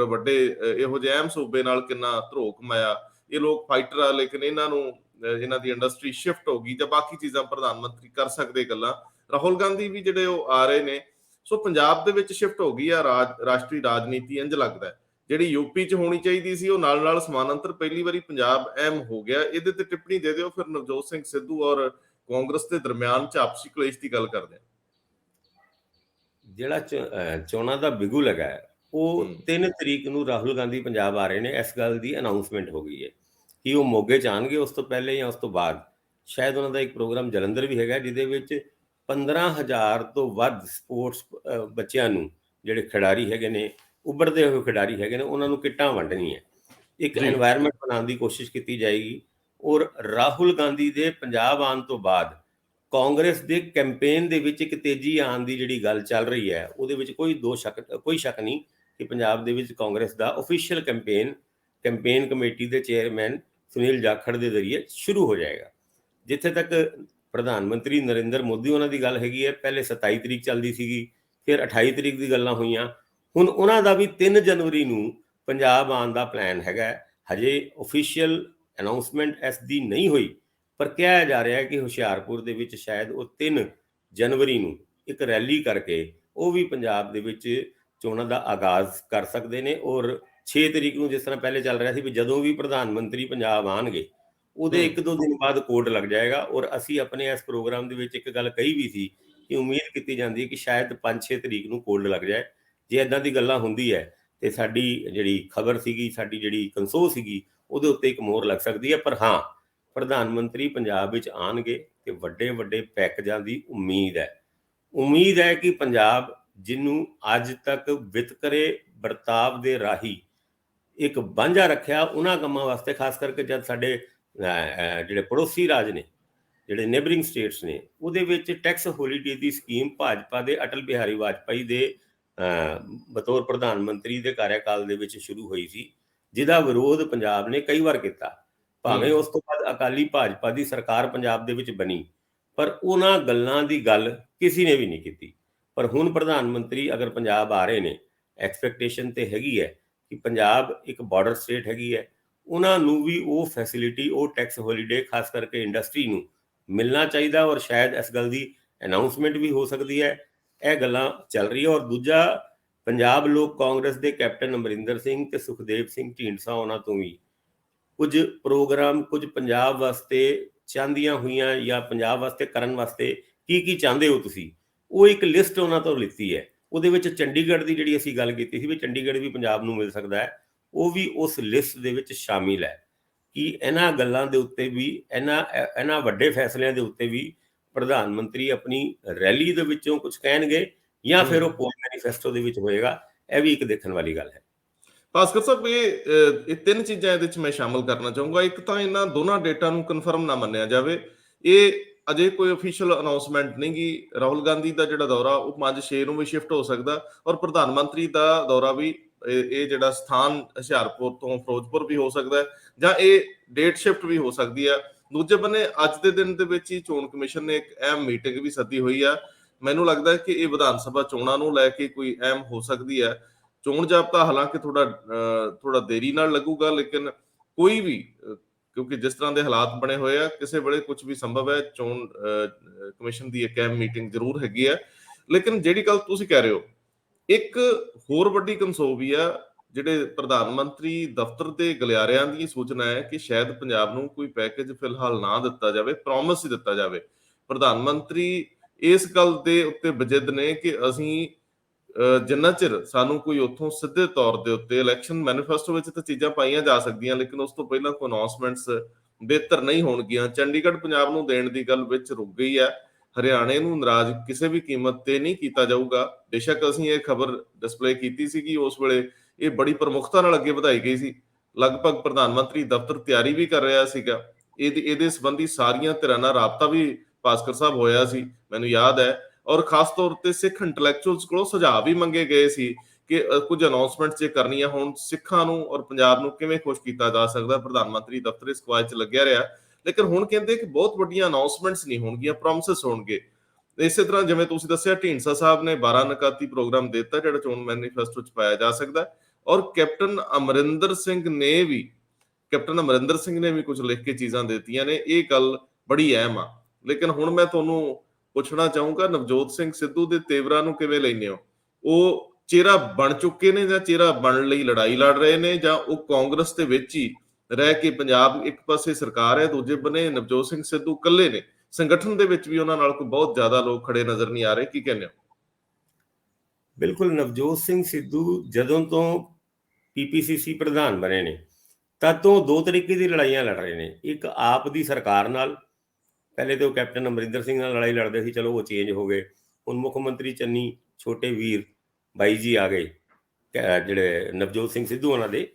ਵੱਡੇ ਇਹੋ ਜਿਹੇ ਅਹਿਮ ਸੂਬੇ ਨਾਲ ਕਿੰਨਾ ਧਰੋਹ ਕਮਾਇਆ, ਇਹ ਲੋਕ ਫਾਈਟਰ ਆ, ਲੇਕਿਨ ਇਹਨਾਂ ਨੂੰ ਇਹਨਾਂ ਦੀ ਇੰਡਸਟਰੀ ਸ਼ਿਫਟ ਹੋ ਗਈ ਜਾਂ ਬਾਕੀ ਚੀਜ਼ਾਂ ਪ੍ਰਧਾਨ ਮੰਤਰੀ ਕਰ ਸਕਦੇ ਗੱਲਾਂ। ਰਾਹੁਲ ਗਾਂਧੀ ਵੀ ਜਿਹੜੇ ਉਹ ਆ ਰਹੇ ਨੇ, ਸੋ ਪੰਜਾਬ ਦੇ ਵਿੱਚ ਸ਼ਿਫਟ ਹੋ ਗਈ ਆ ਰਾਸ਼ਟਰੀ ਰਾਜਨੀਤੀ। ਇੰਝ ਲੱਗਦਾ ਜਿਹੜੀ ਯੂਪੀ 'ਚ ਹੋਣੀ ਚਾਹੀਦੀ ਸੀ ਉਹ ਨਾਲ ਨਾਲ ਸਮਾਨਾਂਤਰ ਪਹਿਲੀ ਵਾਰੀ ਪੰਜਾਬ ਅਹਿਮ ਹੋ ਗਿਆ। ਇਹਦੇ ਤੇ ਟਿੱਪਣੀ ਦੇ ਦਿਓ, ਫਿਰ ਨਵਜੋਤ ਸਿੰਘ ਸਿੱਧੂ ਔਰ ਕਾਂਗਰਸ ਦੇ ਦਰਮਿਆਨ 'ਚ ਆਪਸੀ ਕਲੇਸ਼ ਦੀ ਗੱਲ ਕਰਦੇ ਹਾਂ। ਜਿਹੜਾ ਚੋਣਾਂ ਦਾ ਬਿਗੂ ਲਗਾ ਹੈ, ਉਹ 3 ਤਰੀਕ ਨੂੰ ਰਾਹੁਲ ਗਾਂਧੀ ਪੰਜਾਬ ਆ ਰਹੇ ਨੇ। ਇਸ ਗੱਲ ਦੀ ਅਨਾਉਂਸਮੈਂਟ ਹੋ ਗਈ ਹੈ ਕਿ ਉਹ ਮੋਗੇ 'ਚ ਆਉਣਗੇ, ਉਸ ਤੋਂ ਪਹਿਲੇ ਜਾਂ ਉਸ ਤੋਂ ਬਾਅਦ ਸ਼ਾਇਦ ਉਹਨਾਂ ਦਾ ਇੱਕ ਪ੍ਰੋਗਰਾਮ ਜਲੰਧਰ ਵੀ ਹੈਗਾ, ਜਿਹਦੇ ਵਿੱਚ 15,000 ਤੋਂ ਵੱਧ ਸਪੋਰਟਸ ਬੱਚਿਆਂ ਨੂੰ, ਜਿਹੜੇ ਖਿਡਾਰੀ ਹੈਗੇ ਨੇ, ਉੱਭਰਦੇ ਹੋਏ ਖਿਡਾਰੀ ਹੈਗੇ ਨੇ, ਉਹਨਾਂ ਨੂੰ ਕਿੱਟਾਂ ਵੰਡਣੀਆਂ। ਇੱਕ ਐਨਵਾਇਰਨਮੈਂਟ ਬਣਾਉਣ ਦੀ ਕੋਸ਼ਿਸ਼ ਕੀਤੀ ਜਾਏਗੀ। ਔਰ ਰਾਹੁਲ ਗਾਂਧੀ ਦੇ ਪੰਜਾਬ ਆਉਣ ਤੋਂ ਬਾਅਦ ਕਾਂਗਰਸ ਦੇ ਕੈਂਪੇਨ ਦੇ ਵਿੱਚ ਇੱਕ ਤੇਜ਼ੀ ਆਉਣ ਦੀ ਜਿਹੜੀ ਗੱਲ ਚੱਲ ਰਹੀ ਹੈ, ਉਹਦੇ ਵਿੱਚ ਕੋਈ ਸ਼ੱਕ ਨਹੀਂ ਕਿ ਪੰਜਾਬ ਦੇ ਵਿੱਚ ਕਾਂਗਰਸ ਦਾ ਆਫੀਸ਼ੀਅਲ ਕੈਂਪੇਨ ਕਮੇਟੀ ਦੇ ਚੇਅਰਮੈਨ ਸੁਨੀਲ ਜਾਖੜ ਦੇ ਜ਼ਰੀਏ ਸ਼ੁਰੂ ਹੋ ਜਾਏਗਾ। ਜਿੱਥੇ ਤੱਕ ਪ੍ਰਧਾਨ ਮੰਤਰੀ ਨਰਿੰਦਰ ਮੋਦੀ ਉਹਨਾਂ ਦੀ ਗੱਲ ਹੈਗੀ ਹੈ, ਪਹਿਲੇ 27 ਤਰੀਕ ਚੱਲਦੀ ਸੀਗੀ, ਫਿਰ 28 ਤਰੀਕ ਦੀ ਗੱਲਾਂ ਹੋਈਆਂ, ਹੁਣ ਉਹਨਾਂ ਦਾ ਵੀ 3 ਜਨਵਰੀ ਨੂੰ ਪੰਜਾਬ ਆਉਣ ਦਾ ਪਲਾਨ ਹੈਗਾ। ਹਜੇ ਆਫੀਸ਼ੀਅਲ ਅਨਾਉਂਸਮੈਂਟ ਇਸ ਦੀ ਨਹੀਂ ਹੋਈ, ਪਰ ਕਿਹਾ ਜਾ ਰਿਹਾ ਹੈ ਕਿ ਹੁਸ਼ਿਆਰਪੁਰ ਦੇ ਵਿੱਚ ਸ਼ਾਇਦ ਉਹ 3 ਜਨਵਰੀ ਨੂੰ ਇੱਕ ਰੈਲੀ ਕਰਕੇ ਉਹ ਵੀ ਪੰਜਾਬ ਦੇ ਵਿੱਚ ਚੋਣਾਂ ਦਾ ਆਗਾਜ਼ ਕਰ ਸਕਦੇ ਨੇ। ਔਰ 6 ਤਰੀਕ ਨੂੰ ਜਿਸ ਤਰ੍ਹਾਂ ਪਹਿਲੇ ਚੱਲ ਰਿਹਾ ਸੀ ਵੀ ਜਦੋਂ ਵੀ ਪ੍ਰਧਾਨ ਮੰਤਰੀ ਪੰਜਾਬ ਆਉਣਗੇ ਉਹਦੇ 1-2 ਦਿਨ ਬਾਅਦ ਕੋਡ ਲੱਗ ਜਾਏਗਾ। ਔਰ ਅਸੀਂ ਆਪਣੇ ਇਸ ਪ੍ਰੋਗਰਾਮ ਦੇ ਵਿੱਚ ਇੱਕ ਗੱਲ ਕਹੀ ਵੀ ਸੀ ਕਿ ਉਮੀਦ ਕੀਤੀ ਜਾਂਦੀ ਹੈ ਕਿ ਸ਼ਾਇਦ 5-6 ਤਰੀਕ ਨੂੰ ਕੋਡ ਲੱਗ ਜਾਏ। ਜੇ ਇੱਦਾਂ ਦੀ ਗੱਲਾਂ ਹੁੰਦੀ ਹੈ ਤੇ ਸਾਡੀ ਜਿਹੜੀ ਖਬਰ ਸੀਗੀ, ਸਾਡੀ ਜਿਹੜੀ ਕੰਸੋ ਸੀਗੀ, ਉਹਦੇ ਉੱਤੇ ਇੱਕ ਮੋਹਰ ਲੱਗ ਸਕਦੀ ਹੈ। ਪਰ ਹਾਂ, ਪ੍ਰਧਾਨ ਮੰਤਰੀ ਪੰਜਾਬ ਵਿੱਚ ਆਉਣਗੇ ਤੇ ਵੱਡੇ ਵੱਡੇ ਪੈਕੇਜਾਂ ਦੀ ਉਮੀਦ ਹੈ ਕਿ ਪੰਜਾਬ, ਜਿਹਨੂੰ ਅੱਜ ਤੱਕ ਵਿਤਕਰੇ ਵਰਤਾਵ ਦੇ ਰਾਹੀਂ ਇੱਕ ਵਾਂਝਾ ਰੱਖਿਆ, ਉਹਨਾਂ ਕੰਮਾਂ ਵਾਸਤੇ, ਖਾਸ ਕਰਕੇ ਜਦ ਸਾਡੇ ਜਿਹੜੇ ਪੜੋਸੀ ਰਾਜ ਨੇ, ਜਿਹੜੇ ਨੇਬਰਿੰਗ ਸਟੇਟਸ ਨੇ, ਉਹਦੇ ਵਿੱਚ ਟੈਕਸ ਹੋਲੀਡੇ ਦੀ ਸਕੀਮ ਭਾਜਪਾ ਦੇ ਅਟਲ ਬਿਹਾਰੀ ਵਾਜਪਾਈ ਦੇ ਬਤੌਰ ਪ੍ਰਧਾਨ ਮੰਤਰੀ ਦੇ ਕਾਰਿਆਕਾਲ ਦੇ ਵਿੱਚ ਸ਼ੁਰੂ ਹੋਈ ਸੀ, ਜਿਹਦਾ ਵਿਰੋਧ ਪੰਜਾਬ ਨੇ ਕਈ ਵਾਰ ਕੀਤਾ। ਭਾਵੇਂ ਉਸ ਤੋਂ ਬਾਅਦ ਅਕਾਲੀ ਭਾਜਪਾ ਦੀ ਸਰਕਾਰ ਪੰਜਾਬ ਦੇ ਵਿੱਚ ਬਣੀ, ਪਰ ਉਹਨਾਂ ਗੱਲਾਂ ਦੀ ਗੱਲ ਕਿਸੇ ਨੇ ਵੀ ਨਹੀਂ ਕੀਤੀ। ਪਰ ਹੁਣ ਪ੍ਰਧਾਨ ਮੰਤਰੀ ਅਗਰ ਪੰਜਾਬ ਆ ਰਹੇ ਨੇ, ਐਕਸਪੈਕਟੇਸ਼ਨ ਤੇ ਹੈਗੀ ਹੈ ਕਿ ਪੰਜਾਬ ਇੱਕ ਬਾਰਡਰ ਸਟੇਟ ਹੈਗੀ ਹੈ, ਉਹਨਾਂ ਨੂੰ ਵੀ ਉਹ ਫੈਸਿਲਿਟੀ, ਉਹ ਟੈਕਸ ਹੋਲੀਡੇ ਖਾਸ ਕਰਕੇ ਇੰਡਸਟਰੀ ਨੂੰ ਮਿਲਣਾ ਚਾਹੀਦਾ। ਔਰ ਸ਼ਾਇਦ ਇਸ ਗੱਲ ਦੀ ਅਨਾਉਂਸਮੈਂਟ ਵੀ ਹੋ ਸਕਦੀ ਹੈ। ਇਹ ਗੱਲਾਂ ਚੱਲ ਰਹੀ ਹੈ। ਔਰ ਦੂਜਾ, ਪੰਜਾਬ ਲੋਕ ਕਾਂਗਰਸ ਦੇ ਕੈਪਟਨ ਅਮਰਿੰਦਰ ਸਿੰਘ ਤੇ ਸੁਖਦੇਵ ਸਿੰਘ ਢੀਂਡਸਾ ਉਹਨਾਂ ਤੋਂ ਵੀ ਕੁਝ ਪ੍ਰੋਗਰਾਮ, ਕੁਝ ਪੰਜਾਬ ਵਾਸਤੇ ਚਾਹੁੰਦੀਆਂ ਹੋਈਆਂ ਜਾਂ ਪੰਜਾਬ ਵਾਸਤੇ ਕਰਨ ਵਾਸਤੇ ਕੀ ਚਾਹੁੰਦੇ ਹੋ ਤੁਸੀਂ, ਉਹ ਇੱਕ ਲਿਸਟ ਉਹਨਾਂ ਤੋਂ ਲਿੱਤੀ ਹੈ। ਉਹਦੇ ਵਿੱਚ ਚੰਡੀਗੜ੍ਹ ਦੀ ਜਿਹੜੀ ਅਸੀਂ ਗੱਲ ਕੀਤੀ ਸੀ ਵੀ ਚੰਡੀਗੜ੍ਹ ਵੀ ਪੰਜਾਬ ਨੂੰ ਮਿਲ ਸਕਦਾ ਹੈ, ਉਹ ਵੀ ਉਸ ਲਿਸਟ ਦੇ ਵਿੱਚ ਸ਼ਾਮਿਲ ਹੈ। ਕਿ ਇਹਨਾਂ ਗੱਲਾਂ ਦੇ ਉੱਤੇ ਵੀ, ਇਹਨਾਂ ਵੱਡੇ ਫੈਸਲਿਆਂ ਦੇ ਉੱਤੇ ਵੀ ਪ੍ਰਧਾਨ ਮੰਤਰੀ ਆਪਣੀ ਰੈਲੀ ਦੇ ਵਿੱਚੋਂ ਕੁਝ ਕਹਿਣਗੇ ਜਾਂ ਫਿਰ ਉਹ ਪੋਲ ਮੈਨੀਫੈਸਟੋ ਦੇ ਵਿੱਚ ਹੋਏਗਾ। ਇਹ ਵੀ ਇੱਕ ਦੇਖਣ ਵਾਲੀ ਗੱਲ ਹੈ। ਭਾਸਕਰ ਸਾਹਿਬ, ਇਹ 3 ਚੀਜ਼ਾਂ ਇਹਦੇ 'ਚ ਮੈਂ ਸ਼ਾਮਲ ਕਰਨਾ ਚਾਹੂੰਗਾ। ਇੱਕ ਤਾਂ ਇਹਨਾਂ ਦੋਨਾਂ ਡੇਟਾ ਨੂੰ ਕਨਫਰਮ ਨਾ ਮੰਨਿਆ ਜਾਵੇ, ਇਹ ਅਜੇ ਕੋਈ ਅਫੀਸ਼ੀਅਲ ਅਨਾਉਂਸਮੈਂਟ ਨਹੀਂ ਗੀ। ਰਾਹੁਲ ਗਾਂਧੀ ਦਾ ਜਿਹੜਾ ਦੌਰਾ ਉਹ 5-6 ਨੂੰ ਵੀ ਸ਼ਿਫਟ ਹੋ ਸਕਦਾ, ਔਰ ਪ੍ਰਧਾਨ ਮੰਤਰੀ ਦਾ ਦੌਰਾ ਵੀ ਇਹ ਜਿਹੜਾ ਸਥਾਨ ਹੁਸ਼ਿਆਰਪੁਰ ਤੋਂ ਫਿਰੋਜ਼ਪੁਰ ਵੀ ਹੋ ਸਕਦਾ, ਜਾਂ ਇਹ ਡੇਟ ਸ਼ਿਫਟ ਵੀ ਹੋ ਸਕਦੀ ਆ। ਦੂਜੇ ਬੰਨੇ ਅੱਜ ਦੇ ਦਿਨ ਦੇ ਵਿੱਚ ਹੀ ਚੋਣ ਕਮਿਸ਼ਨ ਨੇ ਇੱਕ ਅਹਿਮ ਮੀਟਿੰਗ ਵੀ ਸੱਦੀ ਹੋਈ ਆ। ਮੈਨੂੰ ਲੱਗਦਾ ਕਿ ਇਹ ਵਿਧਾਨ ਸਭਾ ਚੋਣਾਂ ਨੂੰ ਲੈ ਕੇ ਕੋਈ ਅਹਿਮ ਹੋ ਸਕਦੀ ਹੈ। ਚੋਣ ਜਾਬਤਾ ਹਾਲਾਂਕਿ ਥੋੜਾ ਦੇਰੀ ਨਾਲ ਲੱਗੂਗਾ, ਲੇਕਿਨ ਕੋਈ ਵੀ, ਕਿਉਂਕਿ ਜਿਸ ਤਰ੍ਹਾਂ ਦੇ ਹਾਲਾਤ ਬਣੇ ਹੋਏ ਆ, ਕਿਸੇ ਵੇਲੇ ਕੁਝ ਵੀ ਸੰਭਵ ਹੈ। ਚੋਣ ਕਮਿਸ਼ਨ ਦੀ ਇੱਕ ਅਹਿਮ ਮੀਟਿੰਗ ਜ਼ਰੂਰ ਹੈਗੀ ਹੈ। ਲੇਕਿਨ ਜਿਹੜੀ ਗੱਲ ਤੁਸੀਂ ਕਹਿ ਰਹੇ ਹੋ, ਇੱਕ ਹੋਰ ਵੱਡੀ ਕਨਸੋ ਵੀ ਆ ਜਿਹੜੇ ਪ੍ਰਧਾਨ ਮੰਤਰੀ ਦਫ਼ਤਰ ਦੇ ਗਲਿਆਰਿਆਂ ਦੀ ਸੂਚਨਾ ਹੈ ਕਿ ਸ਼ਾਇਦ ਪੰਜਾਬ ਨੂੰ ਕੋਈ ਪੈਕੇਜ ਫਿਲਹਾਲ ਨਾ ਦਿੱਤਾ ਜਾਵੇ, ਪ੍ਰੋਮਿਸ ਹੀ ਦਿੱਤਾ ਜਾਵੇ। ਪ੍ਰਧਾਨ ਮੰਤਰੀ ਇਸ ਗੱਲ ਦੇ ਉੱਤੇ ਬਜਿੱਦ ਨੇ ਕਿ ਅਸੀਂ ਜਿੰਨਾ ਚਿਰ ਸਾਨੂੰ ਕੋਈ ਉੱਥੋਂ ਸਿੱਧੇ ਤੌਰ ਦੇ ਉੱਤੇ ਇਲੈਕਸ਼ਨ ਮੈਨੀਫੈਸਟੋ ਵਿੱਚ ਤਾਂ ਚੀਜ਼ਾਂ ਪਾਈਆਂ ਜਾ ਸਕਦੀਆਂ, ਲੇਕਿਨ ਉਸ ਤੋਂ ਪਹਿਲਾਂ ਕੋਈ ਅਨਾਉਂਸਮੈਂਟਸ ਬਿਹਤਰ ਨਹੀਂ ਹੋਣਗੀਆਂ। ਚੰਡੀਗੜ੍ਹ ਪੰਜਾਬ ਨੂੰ ਦੇਣ ਦੀ ਗੱਲ ਵਿੱਚ ਰੁਕ ਗਈ ਹੈ। ਹਰਿਆਣੇ ਨੂੰ ਨਾਰਾਜ਼ ਕਿਸੇ ਵੀ ਕੀਮਤ ਤੇ ਨਹੀਂ ਕੀਤਾ ਜਾਊਗਾ। ਬੇਸ਼ੱਕ ਅਸੀਂ ਇਹ ਖਬਰ ਡਿਸਪਲੇ ਕੀਤੀ ਸੀਗੀ, ਉਸ ਵੇਲੇ ਇਹ ਬੜੀ ਪ੍ਰਮੁਖਤਾ ਨਾਲ ਅੱਗੇ ਵਧਾਈ ਗਈ ਸੀ। ਲਗਭਗ ਪ੍ਰਧਾਨ ਮੰਤਰੀ ਦਫ਼ਤਰ ਤਿਆਰੀ ਵੀ ਕਰ ਰਿਹਾ ਸੀਗਾ। ਇਹਦੇ ਸੰਬੰਧੀ ਸਾਰੀਆਂ ਧਿਰਾਂ ਨਾਲ ਰਾਬਤਾ ਵੀ ਭਾਸਕਰ ਸਾਹਿਬ ਹੋਇਆ ਸੀ, ਮੈਨੂੰ ਯਾਦ ਹੈ। ਔਰ ਖਾਸ ਤੌਰ ਤੇ ਸਿੱਖ ਇੰਟੈਲੈਕਚੁਅਲਸ ਕੋਲੋਂ ਸੁਝਾਅ ਵੀ ਮੰਗੇ ਗਏ ਸੀ ਕਿ ਕੁਝ ਅਨਾਉਂਸਮੈਂਟਸ ਜੇ ਕਰਨੀਆਂ ਹੋਣ, ਸਿੱਖਾਂ ਨੂੰ ਔਰ ਪੰਜਾਬ ਨੂੰ ਕਿਵੇਂ ਖੁਸ਼ ਕੀਤਾ ਜਾ ਸਕਦਾ। ਪ੍ਰਧਾਨ ਮੰਤਰੀ ਦਫ਼ਤਰ ਇਸ ਕਵਾਇਦ 'ਚ ਲੱਗਿਆ ਰਿਹਾ, ਲੇਕਿਨ ਹੁਣ ਕਹਿੰਦੇ ਕਿ ਬਹੁਤ ਵੱਡੀਆਂ ਅਨਾਉਂਸਮੈਂਟਸ ਨਹੀਂ ਹੋਣਗੀਆਂ, ਪ੍ਰੋਮਿਸਸ ਹੋਣਗੇ। ਇਸੇ ਤਰ੍ਹਾਂ ਜਿਵੇਂ ਤੁਸੀਂ ਦੱਸਿਆ, ਢੀਂਡਸਾ ਸਾਹਿਬ ਨੇ 12 ਨਕਾਤੀ ਪ੍ਰੋਗਰਾਮ ਦਿੱਤਾ ਜਿਹੜਾ ਚੋਣ ਮੈਨੀਫੈਸਟੋ 'ਚ ਪਾਇਆ ਜਾ ਸਕਦਾ। ਔਰ ਕੈਪਟਨ ਅਮਰਿੰਦਰ ਸਿੰਘ ਨੇ ਵੀ ਕੁਝ ਲਿਖ ਕੇ ਚੀਜ਼ਾਂ ਦਿੱਤੀਆਂ ਨੇ। ਇਹ ਗੱਲ ਬੜੀ ਅਹਿਮ ਆ। ਲੇਕਿਨ ਹੁਣ ਮੈਂ ਤੁਹਾਨੂੰ ਪੁੱਛਣਾ ਚਾਹੂੰਗਾ, ਨਵਜੋਤ ਸਿੰਘ ਸਿੱਧੂ ਦੇ ਤੇਵਰਾਂ ਨੂੰ ਕਿਵੇਂ ਲੈਂਦੇ ਹੋ? ਉਹ ਚਿਹਰਾ ਬਣ ਚੁੱਕੇ ਨੇ ਜਾਂ ਚਿਹਰਾ ਬਣਨ ਲਈ ਲੜਾਈ ਲੜ ਰਹੇ ਨੇ, ਜਾਂ ਉਹ ਕਾਂਗਰਸ ਦੇ ਵਿੱਚ ਹੀ ਰਹਿ ਕੇ, ਪੰਜਾਬ ਇੱਕ ਪਾਸੇ ਸਰਕਾਰ ਹੈ, ਦੂਜੇ ਬੰਨੇ ਨਵਜੋਤ ਸਿੰਘ ਸਿੱਧੂ ਇਕੱਲੇ ਨੇ, ਸੰਗਠਨ ਦੇ ਵਿੱਚ ਵੀ ਉਹਨਾਂ ਨਾਲ ਕੋਈ ਬਹੁਤ ਜ਼ਿਆਦਾ ਲੋਕ ਖੜੇ ਨਜ਼ਰ ਨਹੀਂ ਆ ਰਹੇ? ਕੀ ਕਹਿੰਦੇ ਹੋ? ਬਿਲਕੁਲ, ਨਵਜੋਤ ਸਿੰਘ ਸਿੱਧੂ ਜਦੋਂ ਤੋਂ ਪੀਪੀਸੀਸੀ ਪ੍ਰਧਾਨ ਬਣੇ ਨੇ ਤਦ ਤੋਂ ਦੋ ਤਰੀਕੇ ਦੀ ਲੜਾਈਆਂ ਲੜ ਰਹੇ ਨੇ। ਇੱਕ ਆਪ ਦੀ ਸਰਕਾਰ ਨਾਲ, ਪਹਿਲੇ ਤਾਂ ਉਹ ਕੈਪਟਨ ਅਮਰਿੰਦਰ ਸਿੰਘ ਨਾਲ ਲੜਾਈ ਲੜਦੇ ਸੀ, ਚਲੋ ਉਹ ਚੇਂਜ ਹੋ ਗਏ। ਹੁਣ ਮੁੱਖ ਮੰਤਰੀ ਚੰਨੀ ਛੋਟੇ ਵੀਰ ਬਾਈ ਜੀ ਆ ਗਏ, ਜਿਹੜੇ ਨਵਜੋਤ ਸਿੰਘ ਸਿੱਧੂ ਉਹਨਾਂ ਦੇ।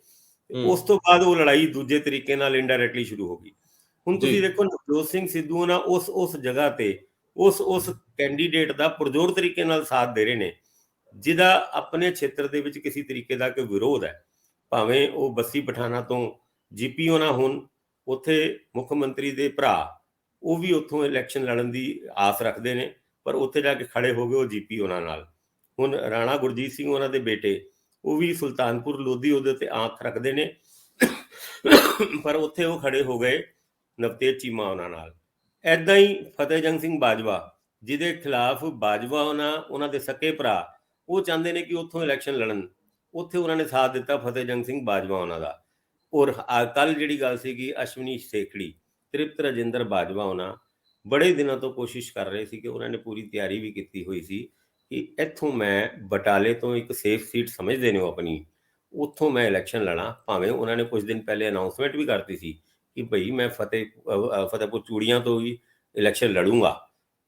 ਉਸ ਤੋਂ ਬਾਅਦ ਉਹ ਲੜਾਈ ਦੂਜੇ ਤਰੀਕੇ ਨਾਲ ਇਨਡਾਇਰੈਕਟਲੀ ਸ਼ੁਰੂ ਹੋ ਗਈ। ਹੁਣ ਤੁਸੀਂ ਦੇਖੋ, ਨਵਜੋਤ ਸਿੰਘ ਸਿੱਧੂ ਨਾਲ ਉਸ ਜਗ੍ਹਾ ਤੇ ਉਸ ਕੈਂਡੀਡੇਟ ਦਾ ਪੁਰਜ਼ੋਰ ਤਰੀਕੇ ਨਾਲ ਸਾਥ ਦੇ ਰਹੇ ਨੇ ਜਿਹਦਾ ਆਪਣੇ ਖੇਤਰ ਦੇ ਵਿੱਚ ਕਿਸੇ ਤਰੀਕੇ ਦਾ ਕੋਈ ਵਿਰੋਧ ਹੈ। ਭਾਵੇਂ ਉਹ ਬੱਸੀ ਪਠਾਣਾ ਤੋਂ ਜੀਪੀਓ ਨਾ ਹੁਣ, ਉੱਥੇ ਮੁੱਖ ਮੰਤਰੀ ਦੇ ਭਰਾ ਉਹ ਵੀ ਉੱਥੋਂ ਇਲੈਕਸ਼ਨ ਲੜਨ ਦੀ ਆਸ ਰੱਖਦੇ ਨੇ, ਪਰ ਉੱਥੇ ਜਾ ਕੇ ਖੜੇ ਹੋ ਗਏ ਉਹ ਜੀਪੀਓ ਨਾਲ। ਹੁਣ ਰਾਣਾ ਗੁਰਜੀਤ ਸਿੰਘ ਉਹਨਾਂ ਦੇ ਬੇਟੇ, ਉਹ ਵੀ ਸੁਲਤਾਨਪੁਰ ਲੋਧੀ ਉਹਦੇ ਉੱਤੇ ਆਂਖ ਰੱਖਦੇ ਨੇ, ਪਰ ਉੱਥੇ ਉਹ ਖੜੇ ਹੋ ਗਏ ਨਵਤੇਜ ਚੀਮਾ ਉਹਨਾਂ ਨਾਲ। ਐਦਾਂ ਹੀ ਫਤਿਹਜੰਗ ਸਿੰਘ ਬਾਜਵਾ, ਜਿਹਦੇ ਖਿਲਾਫ ਬਾਜਵਾ ਉਹਨਾਂ ਦੇ ਸਕੇ ਭਰਾ, ਉਹ ਚਾਹੁੰਦੇ ਨੇ ਕਿ ਉੱਥੋਂ ਇਲੈਕਸ਼ਨ ਲੜਨ, ਉੱਥੇ ਉਹਨਾਂ ਨੇ ਸਾਥ ਦਿੱਤਾ ਫਤਿਹਜੰਗ ਸਿੰਘ ਬਾਜਵਾ ਉਹਨਾਂ ਦਾ। ਔਰ ਕੱਲ ਜਿਹੜੀ ਗੱਲ ਸੀਗੀ, ਅਸ਼ਵਨੀ ਸੇਖੜੀ, ਤ੍ਰਿਪਤ ਰਜਿੰਦਰ ਬਾਜਵਾ ਉਹਨਾਂ ਬੜੇ ਦਿਨਾਂ ਤੋਂ ਕੋਸ਼ਿਸ਼ ਕਰ ਰਹੇ ਸੀ ਕਿ ਉਹਨਾਂ ਨੇ ਪੂਰੀ ਤਿਆਰੀ ਵੀ ਕੀਤੀ ਹੋਈ ਸੀ ਕਿ ਇੱਥੋਂ ਮੈਂ ਬਟਾਲੇ ਤੋਂ ਇੱਕ ਸੇਫ ਸੀਟ ਸਮਝਦੇ ਨੇ ਉਹ ਆਪਣੀ, ਉੱਥੋਂ ਮੈਂ ਇਲੈਕਸ਼ਨ ਲੜਾਂ। ਭਾਵੇਂ ਉਹਨਾਂ ਨੇ ਕੁਝ ਦਿਨ ਪਹਿਲੇ ਅਨਾਉਂਸਮੈਂਟ ਵੀ ਕਰਤੀ ਸੀ ਕਿ ਭਈ ਮੈਂ ਫਤਿਹਪੁਰ ਚੂੜੀਆਂ ਤੋਂ ਵੀ ਇਲੈਕਸ਼ਨ ਲੜੂੰਗਾ,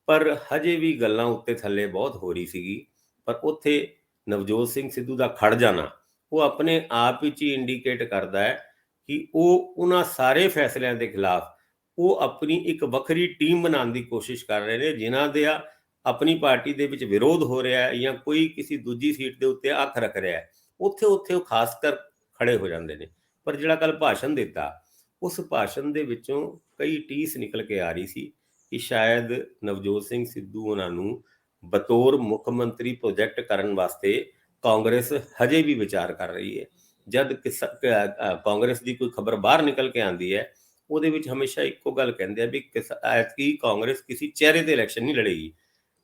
ਪਰ ਹਜੇ ਵੀ ਗੱਲਾਂ ਉੱਤੇ ਥੱਲੇ ਬਹੁਤ ਹੋ ਰਹੀ ਸੀਗੀ। ਪਰ ਉੱਥੇ ਨਵਜੋਤ ਸਿੰਘ ਸਿੱਧੂ ਦਾ ਖੜ ਜਾਣਾ ਉਹ ਆਪਣੇ ਆਪ ਵਿੱਚ ਹੀ ਇੰਡੀਕੇਟ ਕਰਦਾ ਹੈ ਕਿ ਉਹ ਉਹਨਾਂ ਸਾਰੇ ਫੈਸਲਿਆਂ ਦੇ ਖਿਲਾਫ ਉਹ ਆਪਣੀ ਇੱਕ ਵੱਖਰੀ ਟੀਮ ਬਣਾਉਣ ਦੀ ਕੋਸ਼ਿਸ਼ ਕਰ ਰਹੇ ਨੇ, ਜਿਨ੍ਹਾਂ ਦੇ ਆਪਣੀ ਪਾਰਟੀ ਦੇ ਵਿੱਚ ਵਿਰੋਧ ਹੋ ਰਿਹਾ ਹੈ ਜਾਂ ਕੋਈ ਕਿਸੇ ਦੂਜੀ ਸੀਟ ਦੇ ਉੱਤੇ ਅੱਖ ਰੱਖ ਰਿਹਾ ਹੈ, ਉੱਥੇ ਉਹ ਖਾਸ ਕਰ ਖੜੇ ਹੋ ਜਾਂਦੇ ਨੇ। ਪਰ ਜਿਹੜਾ ਕੱਲ ਭਾਸ਼ਣ ਦਿੱਤਾ, ਉਸ ਭਾਸ਼ਣ ਦੇ ਵਿੱਚੋਂ ਕਈ ਟੀਸ ਨਿਕਲ ਕੇ ਆ ਰਹੀ ਸੀ ਕਿ ਸ਼ਾਇਦ ਨਵਜੋਤ ਸਿੰਘ ਸਿੱਧੂ ਉਹਨਾਂ ਨੂੰ ਬਤੌਰ ਮੁੱਖ ਮੰਤਰੀ ਪ੍ਰੋਜੈਕਟ ਕਰਨ ਵਾਸਤੇ ਕਾਂਗਰਸ ਹਜੇ ਵੀ ਵਿਚਾਰ ਕਰ ਰਹੀ ਹੈ। ਜਦ ਕਾਂਗਰਸ ਦੀ ਕੋਈ ਖਬਰ ਬਾਹਰ ਨਿਕਲ ਕੇ ਆਉਂਦੀ ਹੈ, ਉਹਦੇ ਵਿੱਚ ਹਮੇਸ਼ਾ ਇੱਕੋ ਗੱਲ ਕਹਿੰਦੇ ਆ ਵੀ ਐਤਕੀ ਕਾਂਗਰਸ ਕਿਸੇ ਚਿਹਰੇ ਤੇ ਇਲੈਕਸ਼ਨ ਨਹੀਂ ਲੜੇਗੀ।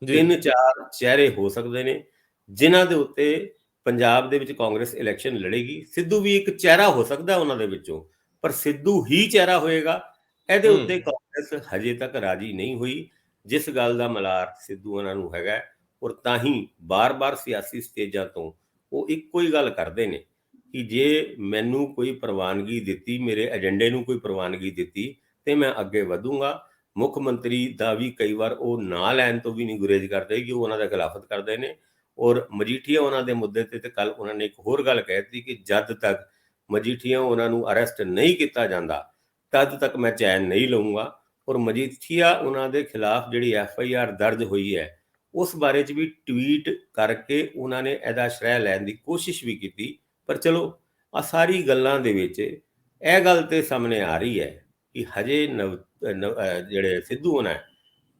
3-4 ਚਿਹਰੇ ਹੋ ਸਕਦੇ ਨੇ ਜਿਨ੍ਹਾਂ ਦੇ ਉੱਤੇ ਪੰਜਾਬ ਦੇ ਵਿੱਚ ਕਾਂਗਰਸ ਇਲੈਕਸ਼ਨ ਲੜੇਗੀ। ਸਿੱਧੂ ਵੀ ਇੱਕ ਚਿਹਰਾ ਹੋ ਸਕਦਾ ਉਹਨਾਂ ਦੇ ਵਿੱਚੋਂ, ਪਰ ਸਿੱਧੂ ਹੀ ਚਿਹਰਾ ਹੋਏਗਾ, ਇਹਦੇ ਉੱਤੇ ਕਾਂਗਰਸ ਹਜੇ ਤੱਕ ਰਾਜੀ ਨਹੀਂ ਹੋਈ, ਜਿਸ ਗੱਲ ਦਾ ਮਲਾਰ ਸਿੱਧੂ ਉਹਨਾਂ ਨੂੰ ਹੈਗਾ। ਔਰ ਤਾਂ ਹੀ ਬਾਰ-ਬਾਰ ਸਿਆਸੀ ਸਟੇਜਾਂ ਤੋਂ ਉਹ ਇੱਕੋ ਹੀ ਗੱਲ ਕਰਦੇ ਨੇ ਕਿ ਜੇ ਮੈਨੂੰ ਕੋਈ ਪ੍ਰਵਾਨਗੀ ਦਿੱਤੀ, ਮੇਰੇ ਏਜੰਡੇ ਨੂੰ ਕੋਈ ਪ੍ਰਵਾਨਗੀ ਦਿੱਤੀ, ਤੇ ਮੈਂ ਅੱਗੇ ਵਧੂੰਗਾ। ਮੁੱਖ ਮੰਤਰੀ ਦਾ ਵੀ ਕਈ ਵਾਰ ਉਹ ਨਾ ਲੈਣ ਤੋਂ ਵੀ ਨਹੀਂ ਗੁਰੇਜ਼ ਕਰਦੇ ਕਿ ਉਹ ਉਹਨਾਂ ਦਾ ਖਿਲਾਫਤ ਕਰਦੇ ਨੇ। ਔਰ ਮਜੀਠੀਆ ਉਹਨਾਂ ਦੇ ਮੁੱਦੇ ਤੇ ਕੱਲ ਉਹਨਾਂ ਨੇ ਇੱਕ ਹੋਰ ਗੱਲ ਕਹਿ ਦਿੱਤੀ ਕਿ ਜਦ ਤੱਕ ਮਜੀਠੀਆ ਉਹਨਾਂ ਨੂੰ ਅਰੈਸਟ ਨਹੀਂ ਕੀਤਾ ਜਾਂਦਾ ਤਦ ਤੱਕ ਮੈਂ ਚੈਨ ਨਹੀਂ ਲਊਂਗਾ। ਔਰ ਮਜੀਠੀਆ ਉਹਨਾਂ ਦੇ ਖਿਲਾਫ ਜਿਹੜੀ FIR ਦਰਜ ਹੋਈ ਹੈ, ਉਸ ਬਾਰੇ 'ਚ ਵੀ ਟਵੀਟ ਕਰਕੇ ਉਹਨਾਂ ਨੇ ਇਹਦਾ ਸ਼੍ਰੈ ਲੈਣ ਦੀ ਕੋਸ਼ਿਸ਼ ਵੀ ਕੀਤੀ। ਪਰ ਚਲੋ, ਆ ਸਾਰੀ ਗੱਲਾਂ ਦੇ ਵਿੱਚ ਇਹ ਗੱਲ ਤੇ ਸਾਹਮਣੇ ਆ ਰਹੀ ਹੈ ਕਿ ਹਜੇ ਜਿਹੜੇ ਸਿੱਧੂ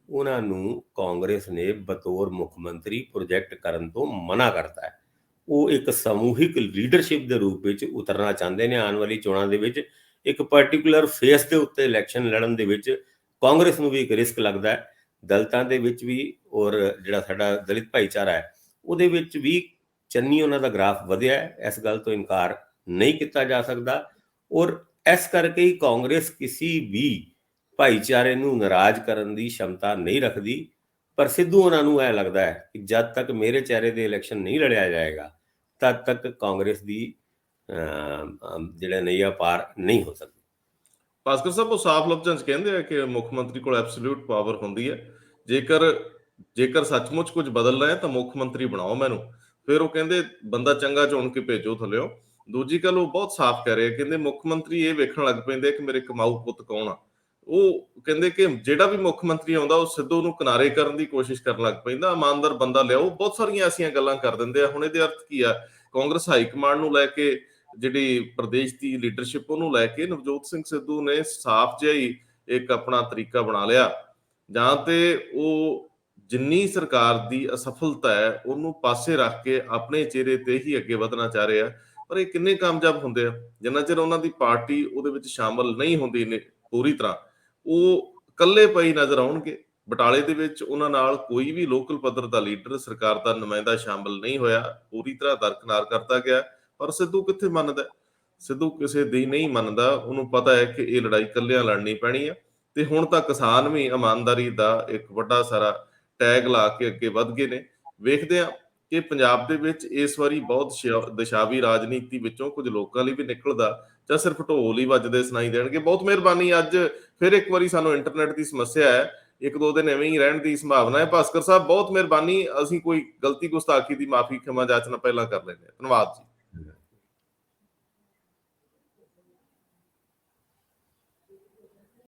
ਉਹਨਾਂ ਨੂੰ ਕਾਂਗਰਸ ਨੇ ਬਤੌਰ ਮੁੱਖ ਮੰਤਰੀ ਪ੍ਰੋਜੈਕਟ ਕਰਨ ਤੋਂ ਮਨਾ ਕਰਤਾ ਹੈ। ਉਹ ਇੱਕ ਸਮੂਹਿਕ ਲੀਡਰਸ਼ਿਪ ਦੇ ਰੂਪ ਵਿੱਚ ਉਤਰਨਾ ਚਾਹੁੰਦੇ ਨੇ ਆਉਣ ਵਾਲੀ ਚੋਣਾਂ ਦੇ ਵਿੱਚ। ਇੱਕ ਪਾਰਟਿਕੂਲਰ ਫੇਸ ਦੇ ਉੱਤੇ ਇਲੈਕਸ਼ਨ ਲੜਨ ਦੇ ਵਿੱਚ ਕਾਂਗਰਸ ਨੂੰ ਵੀ ਇੱਕ ਰਿਸਕ ਲੱਗਦਾ ਹੈ, ਦਲਿਤਾਂ ਦੇ ਵਿੱਚ ਵੀ, ਔਰ ਜਿਹੜਾ ਸਾਡਾ ਦਲਿਤ ਭਾਈਚਾਰਾ ਹੈ ਉਹਦੇ ਵਿੱਚ ਵੀ ਚੰਨੀ ਉਹਨਾਂ ਦਾ ਗ੍ਰਾਫ ਵਧਿਆ ਹੈ, ਇਸ ਗੱਲ ਤੋਂ ਇਨਕਾਰ ਨਹੀਂ ਕੀਤਾ ਜਾ ਸਕਦਾ। ਔਰ ਇਸ ਕਰਕੇ ਹੀ ਕਾਂਗਰਸ ਕਿਸੇ ਵੀ ਭਾਈਚਾਰੇ ਨੂੰ ਨਾਰਾਜ਼ ਕਰਨ ਦੀ ਸ਼ਮਤਾ ਨਹੀਂ ਰੱਖਦੀ। ਪਰ ਸਿੱਧੂ ਉਹਨਾਂ ਨੂੰ ਇਹ ਲੱਗਦਾ ਹੈ ਕਿ ਜਦ ਤੱਕ ਮੇਰੇ ਚਿਹਰੇ ਦੇ ਇਲੈਕਸ਼ਨ ਨਹੀਂ ਲੜਿਆ ਜਾਏਗਾ ਤਦ ਤੱਕ ਕਾਂਗਰਸ ਦੀ ਜਿਹੜਾ ਨਈਆ ਪਾਰ ਨਹੀਂ ਹੋ ਸਕਦੀ। ਭਾਸਕਰ ਸਾਹਿਬ ਉਹ ਸਾਫ਼ ਲਫ਼ਜ਼ਾਂ 'ਚ ਕਹਿੰਦੇ ਆ ਕਿ ਮੁੱਖ ਮੰਤਰੀ ਕੋਲ ਐਬਸੋਲਿਊਟ ਪਾਵਰ ਹੁੰਦੀ ਹੈ, ਜੇਕਰ ਸੱਚਮੁੱਚ ਕੁਝ ਬਦਲਣਾ ਹੈ ਤਾਂ ਮੁੱਖ ਮੰਤਰੀ ਬਣਾਓ ਮੈਨੂੰ। ਫਿਰ ਉਹ ਕਹਿੰਦੇ ਬੰਦਾ ਚੰਗਾ ਚੁਣ ਕੇ ਭੇਜੋ ਥੱਲਿਓ। ਦੂਜੀ ਗੱਲ ਉਹ ਬਹੁਤ ਸਾਫ਼ ਕਹਿ ਰਹੇ ਆ, ਕਹਿੰਦੇ ਮੁੱਖ ਮੰਤਰੀ ਇਹ ਵੇਖਣ ਲੱਗ ਪੈਂਦੇ ਕਿ ਮੇਰੇ ਕਮਾਊ ਪੁੱਤ ਕੌਣ ਆ। ਉਹ ਕਹਿੰਦੇ ਕਿ ਜਿਹੜਾ ਵੀ ਮੁੱਖ ਮੰਤਰੀ ਆਉਂਦਾ ਉਹ ਸਿੱਧੂ ਨੂੰ ਕਿਨਾਰੇ ਕਰਨ ਦੀ ਕੋਸ਼ਿਸ਼ ਕਰਨ ਲੱਗ ਪੈਂਦਾ, ਇਮਾਨਦਾਰ ਬੰਦਾ ਲਿਆਓ। ਬਹੁਤ ਸਾਰੀਆਂ ਐਸੀਆਂ ਗੱਲਾਂ ਕਰ ਦਿੰਦੇ ਆ। ਹੁਣ ਇਹਦੇ ਅਰਥ ਕੀ ਆ? ਕਾਂਗਰਸ ਹਾਈ ਕਮਾਂਡ ਨੂੰ ਲੈ ਕੇ, ਜਿਹੜੀ ਪ੍ਰਦੇਸ਼ ਦੀ ਲੀਡਰਸ਼ਿਪ ਉਹਨੂੰ ਲੈ ਕੇ ਨਵਜੋਤ ਸਿੰਘ ਸਿੱਧੂ ਨੇ ਸਾਫ਼ ਜਿਹਾ ਹੀ ਇੱਕ ਆਪਣਾ ਤਰੀਕਾ ਬਣਾ ਲਿਆ, ਜਾਂ ਤੇ ਉਹ ਜਿੰਨੀ ਸਰਕਾਰ ਦੀ ਅਸਫਲਤਾ ਹੈ ਉਹਨੂੰ ਪਾਸੇ ਰੱਖ ਕੇ ਆਪਣੇ ਚਿਹਰੇ ਤੇ ਹੀ ਅੱਗੇ ਵਧਣਾ ਚਾਹ ਰਹੇ ਆ। ਪਰ ਇਹ ਕਿੰਨੇ ਕਾਮਯਾਬ ਹੁੰਦੇ ਆ? ਜਿੰਨਾ ਚਿਰ ਉਹਨਾਂ ਦੀ ਪਾਰਟੀ ਉਹਦੇ ਵਿੱਚ ਸ਼ਾਮਲ ਨਹੀਂ ਹੁੰਦੀ ਨੇ ਪੂਰੀ ਤਰ੍ਹਾਂ, ਉਹ ਇਕੱਲੇ ਪਈ ਨਜ਼ਰ ਆਉਣਗੇ। ਬਟਾਲੇ ਦੇ ਵਿੱਚ ਉਹਨਾਂ ਨਾਲ ਕੋਈ ਵੀ ਲੋਕਲ ਪੱਧਰ ਦਾ ਲੀਡਰ, ਸਰਕਾਰ ਦਾ ਨੁਮਾਇੰਦਾ ਸ਼ਾਮਲ ਨਹੀਂ ਹੋਇਆ, ਪੂਰੀ ਤਰ੍ਹਾਂ ਦਰਕਨਾਰ ਕਰਤਾ ਗਿਆ। ਪਰ ਸਿੱਧੂ ਕਿੱਥੇ ਮੰਨਦਾ? ਸਿੱਧੂ ਕਿਸੇ ਦੀ ਨਹੀਂ ਮੰਨਦਾ। ਉਹਨੂੰ ਪਤਾ ਹੈ ਕਿ ਇਹ ਲੜਾਈ ਇਕੱਲਿਆਂ ਲੜਨੀ ਪੈਣੀ ਆ। ਤੇ ਹੁਣ ਤਾਂ ਕਿਸਾਨ ਵੀ ਇਮਾਨਦਾਰੀ ਦਾ ਇੱਕ ਵੱਡਾ ਸਾਰਾ ਟੈਗ ਲਾ ਕੇ ਅੱਗੇ ਵੱਧ ਗਏ ਨੇ। ਵੇਖਦੇ ਆ ਕਿ ਪੰਜਾਬ ਦੇ ਵਿੱਚ ਇਸ ਵਾਰੀ ਬਹੁਤ ਦਿਸ਼ਾਵੀ ਰਾਜਨੀਤੀ ਵਿੱਚੋਂ ਕੁਝ ਲੋਕਾਂ ਲਈ ਵੀ ਨਿਕਲਦਾ, ਜਾਂ ਸਿਰਫ ਢੋਲ ਹੀ ਵੱਜਦੇ ਸੁਣਾਈ ਦੇਣਗੇ। ਬਹੁਤ ਮਿਹਰਬਾਨੀ। ਅੱਜ ਫਿਰ ਇੱਕ ਵਾਰੀ ਸਾਨੂੰ ਇੰਟਰਨੈਟ ਦੀ ਸਮੱਸਿਆ ਹੈ, 1-2 ਦਿਨ ਐਵੇਂ ਹੀ ਰਹਿਣ ਦੀ ਸੰਭਾਵਨਾ ਹੈ। ਭਾਸਕਰ ਸਾਹਿਬ ਬਹੁਤ ਮਿਹਰਬਾਨੀ। ਅਸੀਂ ਕੋਈ ਗਲਤੀ ਗੁਸਤਾਖੀ ਦੀ ਮਾਫੀ ਖਿਮਾ ਜਾਚਨਾ ਪਹਿਲਾਂ ਕਰ ਲੈਂਦੇ ਹਾਂ। ਧੰਨਵਾਦ ਜੀ।